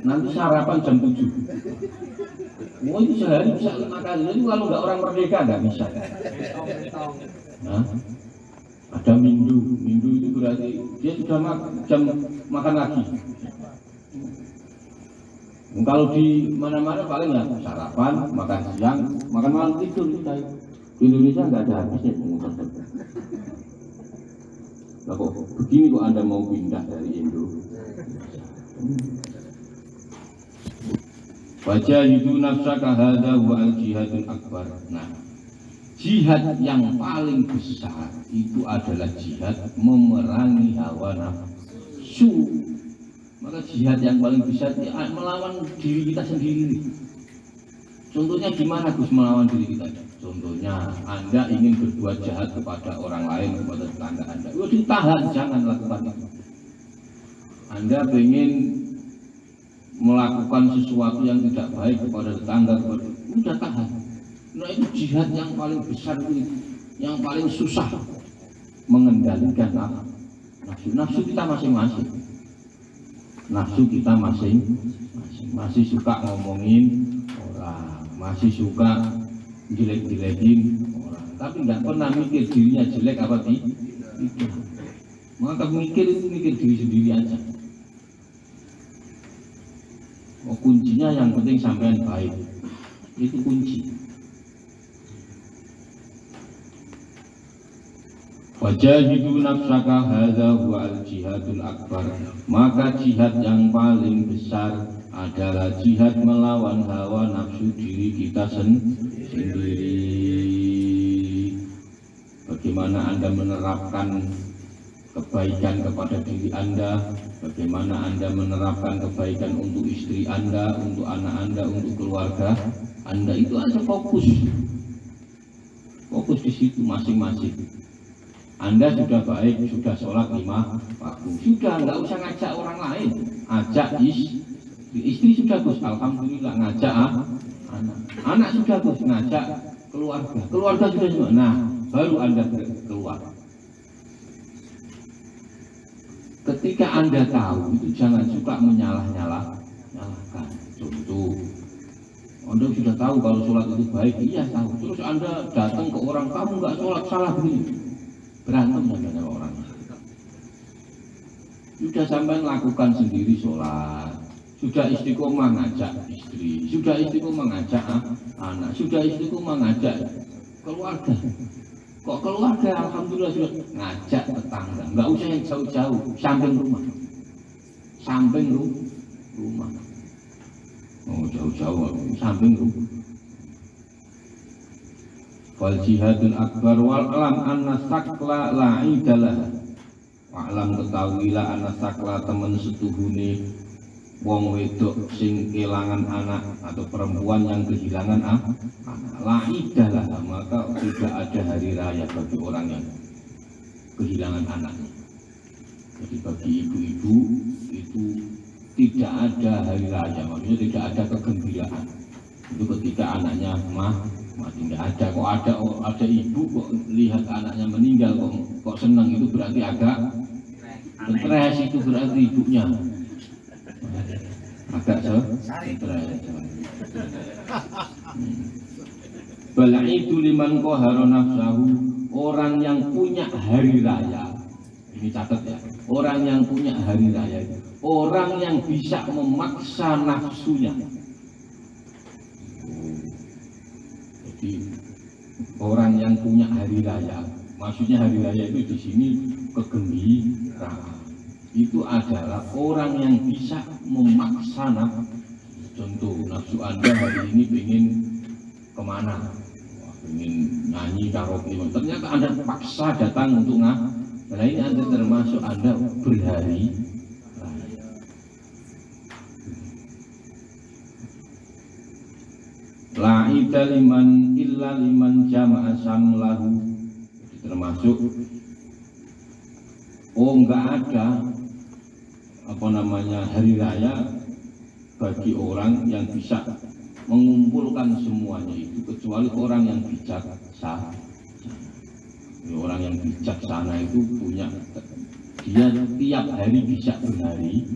Nanti sarapan jam 7. Oh itu sehari bisa 5 kali. Jadi kalau nggak orang merdeka nggak bisa. Nah, ada mindu itu berarti dia sudah jam makan lagi. Kalau di mana-mana paling ya sarapan, makan siang, makan malam, tidur. Di Indonesia nggak ada habisnya pengusaha. Nah, kok begini kok Anda mau pindah dari Indo? Wajahidu nafsaka hadza wa al-jihadul akbar. Nah, jihad yang paling besar itu adalah jihad memerangi hawa nafsu. Maka jihad yang paling besar itu melawan diri kita sendiri. Contohnya gimana Gus melawan diri kita? Contohnya Anda ingin berbuat jahat kepada orang lain, kepada tetangga Anda. Waduh, tahan, jangan lakukan itu. Anda ingin melakukan sesuatu yang tidak baik kepada tetangga, udah tahan. Nah itu jihad yang paling besar itu, yang paling susah mengendalikan nafsu. Nafsu kita masing-masing. Nafsu kita masing-masing. Masih suka ngomongin orang, masih suka jelek-jelekin orang, tapi nggak pernah mikir dirinya jelek apa tidak. Maka mikir diri sendiri aja. Oh, kuncinya yang penting sampean baik, itu kunci. Wajahidu nafsaka hadza huwa al-jihadul akbar. Maka jihad yang paling besar adalah jihad melawan hawa nafsu diri kita sendiri. Bagaimana Anda menerapkan kebaikan kepada diri Anda, bagaimana Anda menerapkan kebaikan untuk istri Anda, untuk anak Anda, untuk keluarga Anda, itu aja fokus di situ masing-masing. Anda sudah baik, sudah sholat 5 waktu, sudah nggak usah ngajak orang lain, ajak istri sudah Gus, alhamdulillah, ngajak anak sudah Gus, ngajak keluarga sudah semua. Nah, baru Anda keluar. Ketika Anda tahu itu jangan suka nyalahkan. Contoh, Anda sudah tahu kalau sholat itu baik, iya tahu. Terus Anda datang ke orang, kamu nggak sholat, salah begini. Berantem sama orang. Sudah sampai lakukan sendiri sholat, sudah istiqomah ngajak istri, sudah istiqomah ngajak anak, sudah istiqomah ngajak keluarga. Kok keluarga alhamdulillah sudah ngajak tetangga, nggak usah yang jauh-jauh, samping rumah. Oh jauh-jauh, samping rumah. Wal jihadul akbar wal alam anna sakla la'idalah. Alam ketahuilah anna sakla temen setuhune wong wedok sing kehilangan anak atau perempuan yang kehilangan anak la'idalah, maka tidak ada hari raya bagi orang yang kehilangan anaknya. Jadi bagi ibu-ibu itu tidak ada hari raya, maksudnya tidak ada kegembiraan. Itu ketika anaknya mati, nggak ada. Kok ada ibu kok lihat anaknya meninggal kok senang, itu berarti agak stres, itu berarti ibunya agak stres. Bala itu liman qahara nafsahu, orang yang punya hari raya. Ini catat ya, orang yang punya hari raya itu orang yang bisa memaksa nafsunya. Orang yang punya hari raya, maksudnya hari raya itu di sini kegembiraan. Itu adalah orang yang bisa memaksa nafsu. Contoh, nafsu Anda hari ini pengen kemana? Wah, ingin nyanyi karaoke, ternyata Anda paksa datang untuk nah ini Anda termasuk Anda berhari raya. La ida liman illa liman jama'a samlahu, termasuk enggak ada hari raya bagi orang yang bisa mengumpulkan semuanya itu kecuali orang yang bijaksana. Orang yang bijaksana itu punya, dia tiap hari bisa berhari,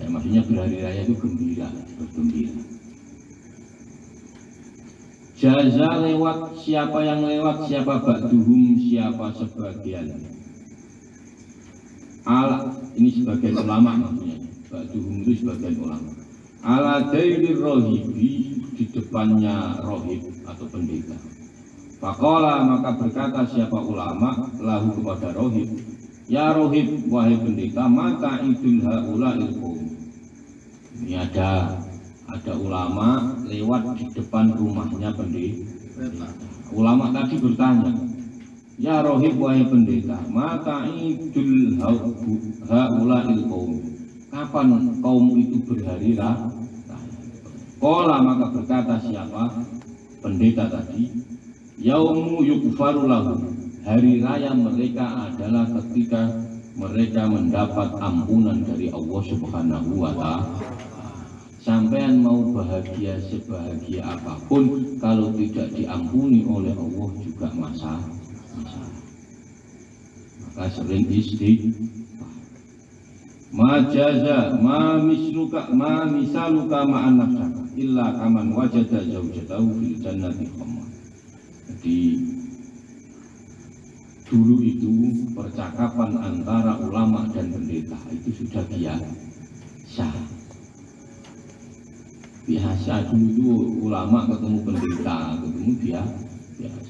maksudnya berhari raya itu gembira, bergembira. Jaza lewat, siapa yang lewat, siapa ba'duhum, siapa sebagian. Ini sebagian ulama maksudnya, ba'duhum itu sebagian ulama. Ala dairi rohibi, di depannya rohib atau pendeta. Faqala, maka berkata siapa ulama lahu kepada rohib, ya rohib, wahai pendeta, maka idul haula ilqum. Ini ada ulama lewat di depan rumahnya pendeta. Ulama tadi bertanya, ya rohib, wahai pendeta, maka idul haula ilqum, kapan kaum itu berhari raya? Qala, maka berkata siapa pendeta tadi, yaumu yukfaru lahum, hari raya mereka adalah ketika mereka mendapat ampunan dari Allah Subhanahu wa Ta'ala. Sampean mau bahagia sebahagia apapun, kalau tidak diampuni oleh Allah juga masalah. Maka sering istighfar. Ma jaza ma misluka ma misaluka ma'an nafsaka illa kaman wajada zawjatahu fil jannati khamma. Jadi dulu itu percakapan antara ulama dan pendeta itu sudah biasa dulu itu ulama ketemu pendeta, ketemu biasa.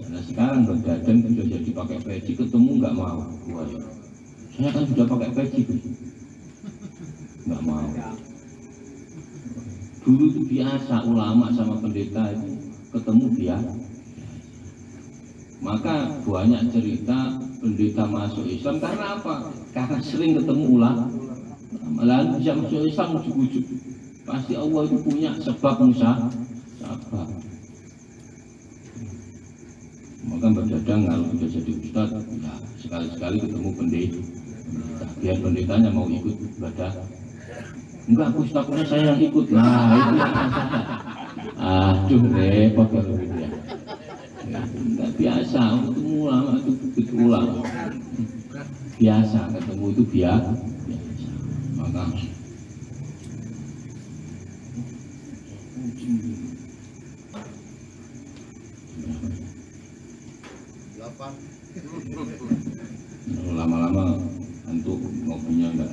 Nah sekarang berdagang sudah jadi pakai peci, ketemu nggak mau. Wah, ya. Saya kan sudah pakai peci, nggak mau. Dulu itu biasa ulama sama pendeta itu ketemu biasa. Maka banyak cerita pendeta masuk Islam karena apa? Karena sering ketemu ulama. Malah bisa masuk Islam ujuk-ujuk. Pasti Allah itu punya sebab musabab. Maka berdadang kalau sudah jadi ustaz, ya sekali-sekali ketemu pendeta. Biar pendetanya mau ikut ibadah. Enggak, ustaznya saya yang ikut. Nah itu yang masalah. Aduh repot kalau gitu ya. Enggak biasa ketemu ulama itu begitu ulama. Biasa ketemu itu biasa. Maka lama-lama untuk ngopinya enggak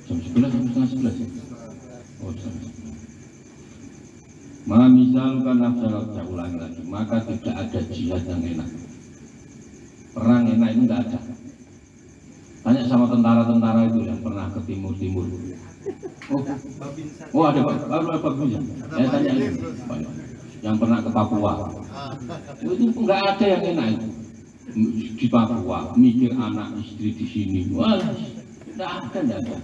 jam 11 atau setengah 11 ya? Oh, jam 11. Ma misalkan nafsalat, saya ulangi lagi, maka tidak ada jihad yang enak. Perang enak itu enggak ada. Tanya sama tentara-tentara itu yang pernah ke timur-timur. Oh ada Pak Bisa. Saya tanya itu, yang pernah ke Papua. Itu enggak ada yang enak itu. Di Papua, mikir anak istri di sini. Wah, enggak ada.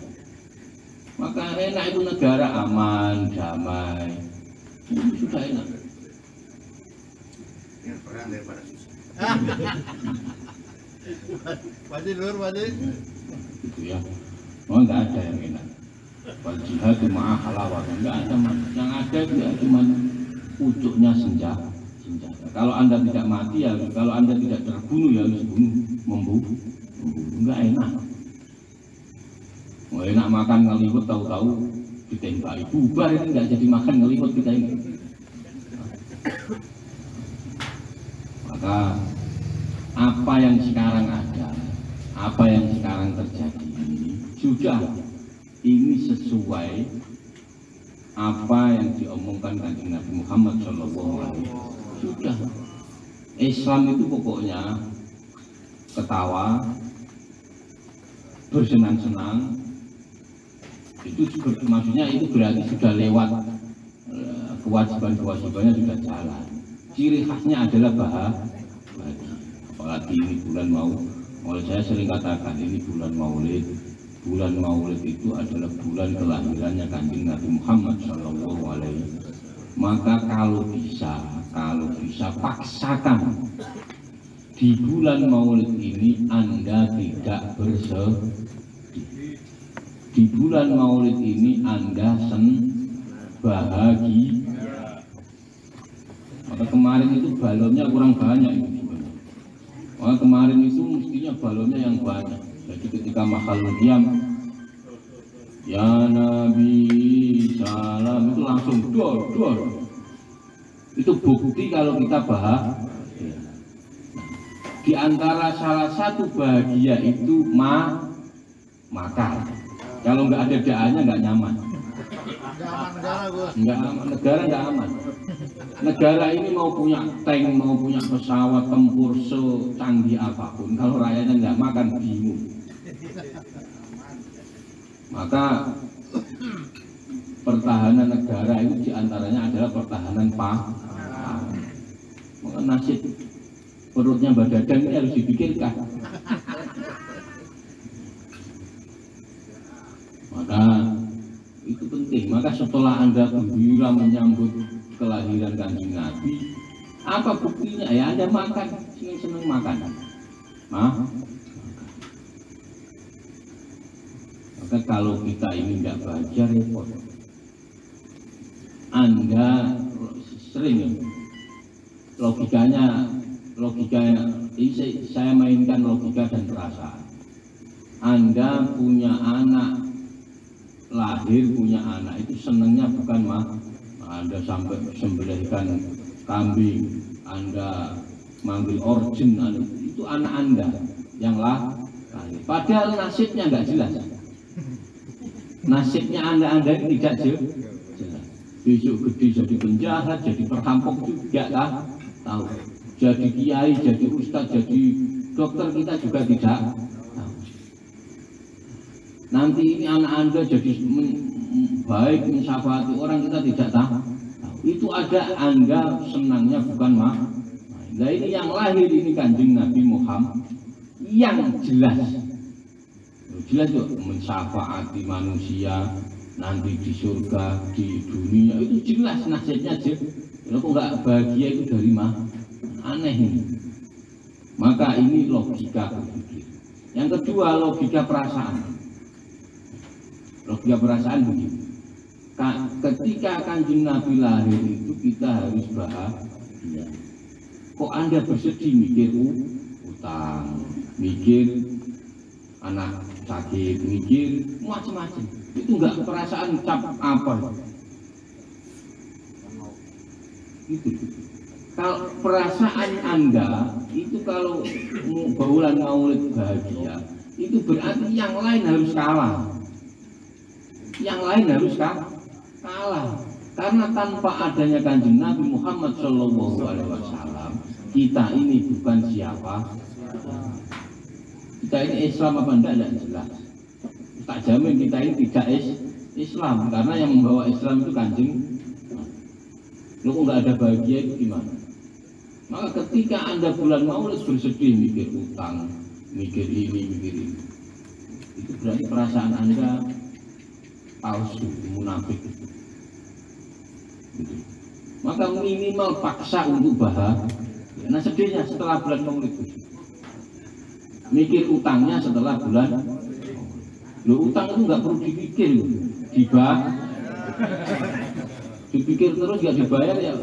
Maka enak itu negara aman, damai. Itu sudah enak. Yang perang daripada susah. Wajib lur, wajib. Gitu ya. Oh enggak ada yang enak. Wal jihad ma'ah halawat, enggak ada. Yang ada itu ya cuma pucuknya senjata. Kalau Anda tidak mati ya, kalau Anda tidak terbunuh ya harus membunuh. Enggak enak. Mau enak makan ngeliwet tahu-tahu ditembaki bubar, ini enggak jadi makan ngeliwet kita ini. Maka apa yang sekarang ada, apa yang sekarang terjadi sudah ini sesuai apa yang diomongkan Kanjeng Nabi Muhammad SAW. Sudah, Islam itu pokoknya ketawa, bersenang-senang, itu maksudnya itu berarti sudah lewat kewajiban-kewajibannya sudah jalan. Ciri khasnya adalah bahagia. Apalagi ini bulan Maulid, saya sering katakan ini bulan Maulid. Bulan Maulid itu adalah bulan kelahirannya Kanjeng Nabi Muhammad SAW. Maka kalau bisa paksakan di bulan Maulid ini Anda tidak bersedih. Di bulan Maulid ini Anda bahagia. Maka kemarin itu balonnya kurang banyak itu. Maka kemarin itu mestinya balonnya yang banyak. Jadi ketika makhluk diam, ya Nabi salam, itu langsung dor. Itu bukti kalau kita bahagia. Di antara salah satu bahagia itu makan. Kalau nggak ada daannya nggak nyaman. Nggak aman negara, Gus. Nggak aman, negara nggak aman. Negara ini mau punya tank, mau punya pesawat tempur secanggih apapun, kalau rakyatnya nggak makan bingung. Maka pertahanan negara itu diantaranya adalah pertahanan pangan. Maka nasib perutnya Mbak Dadang ini harus dipikirkan. Maka itu penting. Maka setelah Anda gembira menyambut kelahiran Kanjeng Nabi, apa buktinya? Ya Anda makan, seneng makan. Maka kalau kita ini nggak bahagia repot. Anda sering logikanya ini saya mainkan logika dan perasaan. Anda punya anak, lahir punya anak itu senangnya bukan Anda sampai sembelihkan kambing, Anda manggil orjen, itu anak Anda yang lahir. Padahal nasibnya nggak jelas. Nasibnya Anda ini tidak jelas. Besok gede jadi penjahat, jadi perampok juga tahu. Jadi kiai, jadi ustadz, jadi dokter kita juga tidak tahu. Nanti ini anak Anda jadi baik mensyafaati orang, kita tidak tahu. Itu ada Anda senangnya bukan Nah ini yang lahir ini Kanjeng Nabi Muhammad yang jelas tuh mensyafaati manusia nanti di surga, di dunia, itu jelas nasibnya aja. Kalau nggak bahagia itu dari mana? Aneh ini. Maka ini logika berpikir. Yang kedua logika perasaan. Logika perasaan begini. Ketika Kanjeng Nabi lahir itu kita harus bahagia. Kok Anda bersedih mikir utang, mikir anak sakit, mikir macam-macam? Itu enggak perasaan cap apa? Itu. Kalau perasaan Anda itu kalau bulan Maulid bahagia, itu berarti yang lain harus kalah. Yang lain harus kalah. Karena tanpa adanya Kanjeng Nabi Muhammad SAW, kita ini bukan siapa. Kita ini Islam apa enggak jelas. Tak jamin kita ini tidak Islam, karena yang membawa Islam itu Kanjeng. Lu nggak ada bahagia itu gimana? Maka ketika Anda bulan Maulid bersedih mikir utang, mikir ini, mikir itu berarti perasaan Anda palsu, munafik. Gitu. Maka minimal paksa untuk bahagia. Nah sedihnya setelah bulan Maulid, mikir utangnya setelah bulan. Lo utang itu nggak perlu dipikir, dipikir terus nggak dibayar ya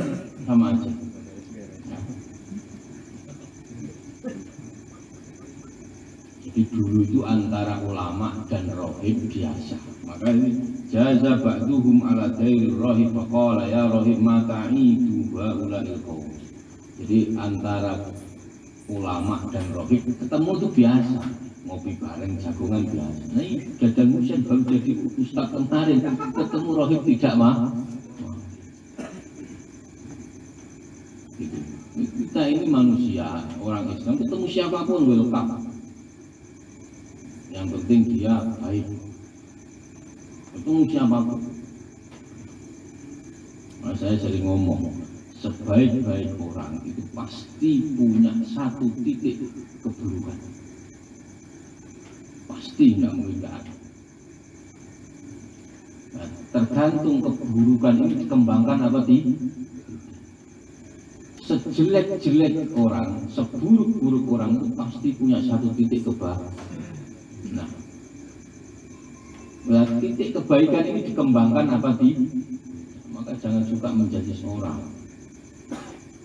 sama aja. Jadi dulu itu antara ulama dan rohib biasa. Maka ini jaza ba'duhum ala dairi rohib faqala ya rohib mata'idu ba'ula'il qawm. Jadi antara ulama dan rohib ketemu itu biasa, ngopi bareng, jagungan biasa. Nah ini Dadang Husain baru jadi ustaz kemarin, ketemu rohib tidak gitu. Kita ini manusia, orang Islam, ketemu siapapun welcome. Yang penting dia baik. Ketemu siapapun. Nah Nah, saya sering ngomong, sebaik-baik orang itu pasti punya satu titik keburukan. Pasti nggak mungkin nggak ada. Nah, tergantung keburukan ini dikembangkan apa tidak. Sejelek-jelek orang, seburuk-buruk orang itu pasti punya satu titik kebaikan. Nah, titik kebaikan ini dikembangkan apa tidak. Maka jangan suka menjadi seorang.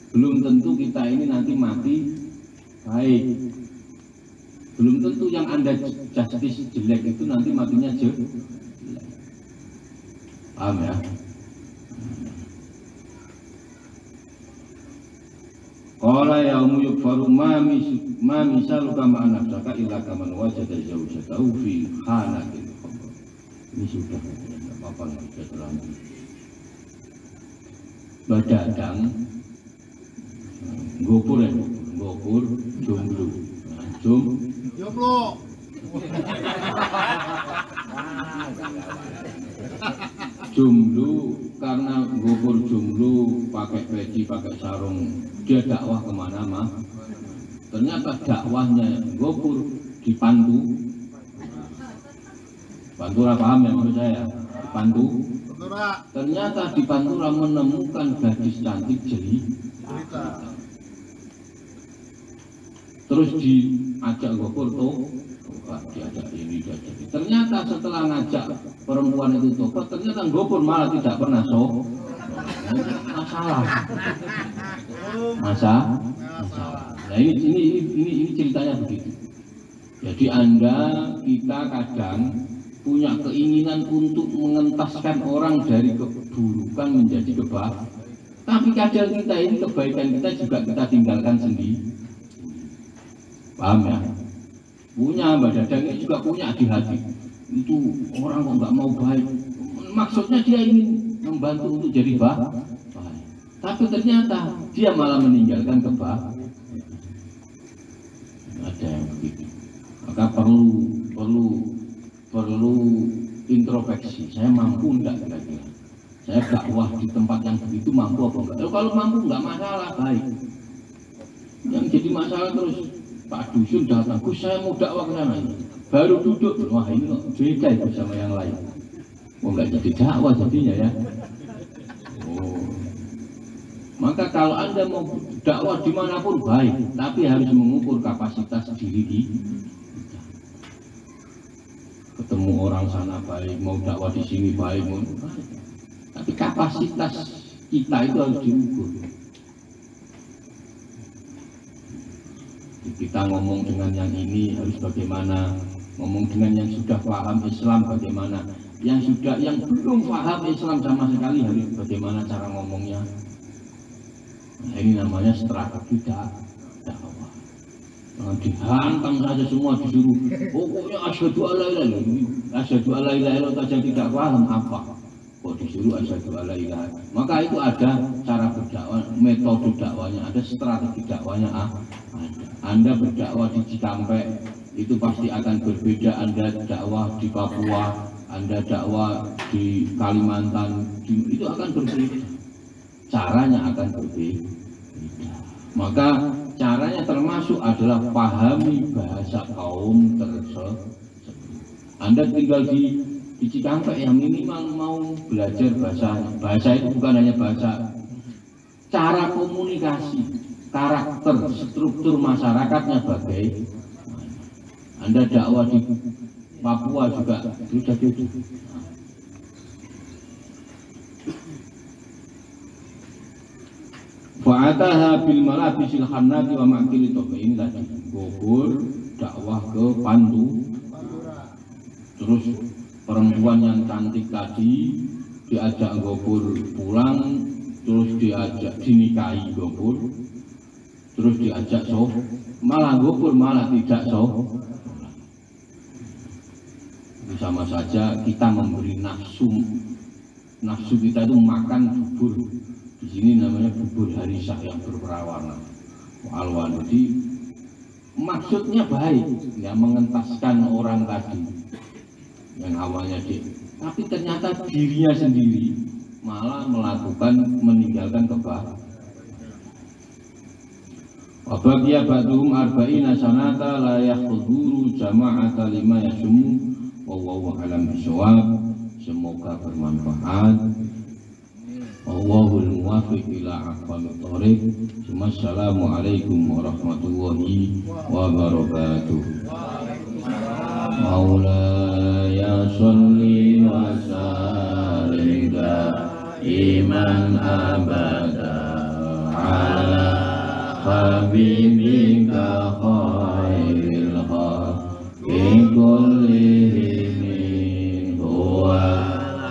Belum tentu kita ini nanti mati baik. Belum tentu yang Anda justice jelek itu nanti matinya jelek. Paham ya? Qala yaumu yukfaru ma misalu kama anafsaka illa kaman wajada zawjatahu fi khanatin. Ini sudah tidak apa-apa, sudah terlanjur. Badadang gopur ya, gopur jomblo. Nah, jomblo. Jomblo karena gopur jomblo pakai peci, pakai sarung, dia dakwah kemana-mana. Ternyata dakwahnya gopur dipandu. Pantura paham ya maksud saya? Dipandu. Ternyata di Pantura menemukan gadis cantik jelita. Terus diajak gopur tuh, diajak ini, diajak ini. Ternyata setelah ngajak perempuan itu tobat, ternyata gopur malah tidak pernah masalah. Nah ini ceritanya begitu. Jadi kita kadang punya keinginan untuk mengentaskan orang dari keburukan menjadi kebaikan. Tapi kadang kita ini kebaikan kita juga kita tinggalkan sendiri. Paham ya? Punya Mbak Dadang ini juga punya di hati. Itu orang kok nggak mau baik. Maksudnya dia ingin membantu untuk jadi baik. Tapi ternyata dia malah meninggalkan kebaikan. Ada yang begitu. Maka perlu introspeksi. Saya mampu enggak kira-kira? Saya dakwah di tempat yang begitu mampu apa enggak? Kalau mampu enggak masalah, baik. Yang jadi masalah terus Pak Dusun datang, Gus saya mau dakwah ke sana. Baru duduk, wah ini kok beda itu sama yang lain. Oh enggak jadi dakwah jadinya ya. Oh. Maka kalau Anda mau dakwah dimanapun baik, tapi harus mengukur kapasitas diri kita. Ketemu orang sana baik, mau dakwah di sini baik, tapi kapasitas kita itu harus diukur. Kita ngomong dengan yang ini harus bagaimana, ngomong dengan yang sudah paham Islam bagaimana, yang belum paham Islam sama sekali harus bagaimana cara ngomongnya. Nah, ini namanya strategi dakwah. Dihantam saja semua disuruh pokoknya asyhadu alla ilaha illallah, asyhadu alla ilaha illallah saja tidak paham apa kok disuruh asyhadu alla ilaha. Maka itu ada cara berdakwah, metode dakwahnya, ada strategi dakwahnya ada. Anda berdakwah di Cikampek itu pasti akan berbeda. Anda dakwah di Papua, Anda dakwah di Kalimantan, itu akan berbeda. Caranya akan berbeda. Maka caranya termasuk adalah pahami bahasa kaum tersebut. Anda tinggal di Cikampek yang minimal mau belajar bahasa itu bukan hanya bahasa, cara komunikasi, karakter, struktur masyarakatnya bagaimana. Anda dakwah di Papua juga sudah gitu. Fa'ataha bil malabisil khannati wa ma'kili tobe. Ini tadi Bogor dakwah ke Pantu. Terus perempuan yang cantik tadi diajak Gopur pulang, terus diajak dinikahi Gopur, terus diajak malah Gopur malah tidak sama saja kita memberi nafsu kita itu makan bubur. Di sini namanya bubur harisah yang berwarna alwan. Jadi maksudnya baik, ya mengentaskan orang tadi yang awalnya dia, tapi ternyata dirinya sendiri malah melakukan meninggalkan kebaikan. Wabagia ba'duhum arba'ina sanata la yahduru jama'ata lima yasumu wallahu alam bisawab. Semoga bermanfaat. Wallahul muwaffiq ila aqwamit thoriq. Wassalamualaikum warahmatullahi wabarakatuh. Maulaya sholli wa sallim iman abada ala habibika khairil khalqi kullihim huwa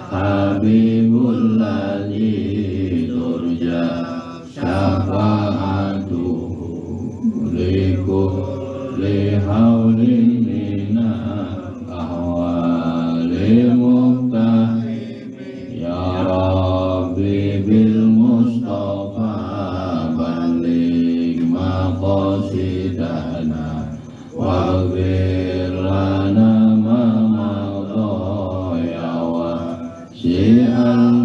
habibul ladzi turja syafa'atuhu likulli haulin minal ahwali muqtahim ya Rabbi bil Mustafa maqasidana waghfir lana ma madha ya wasi'al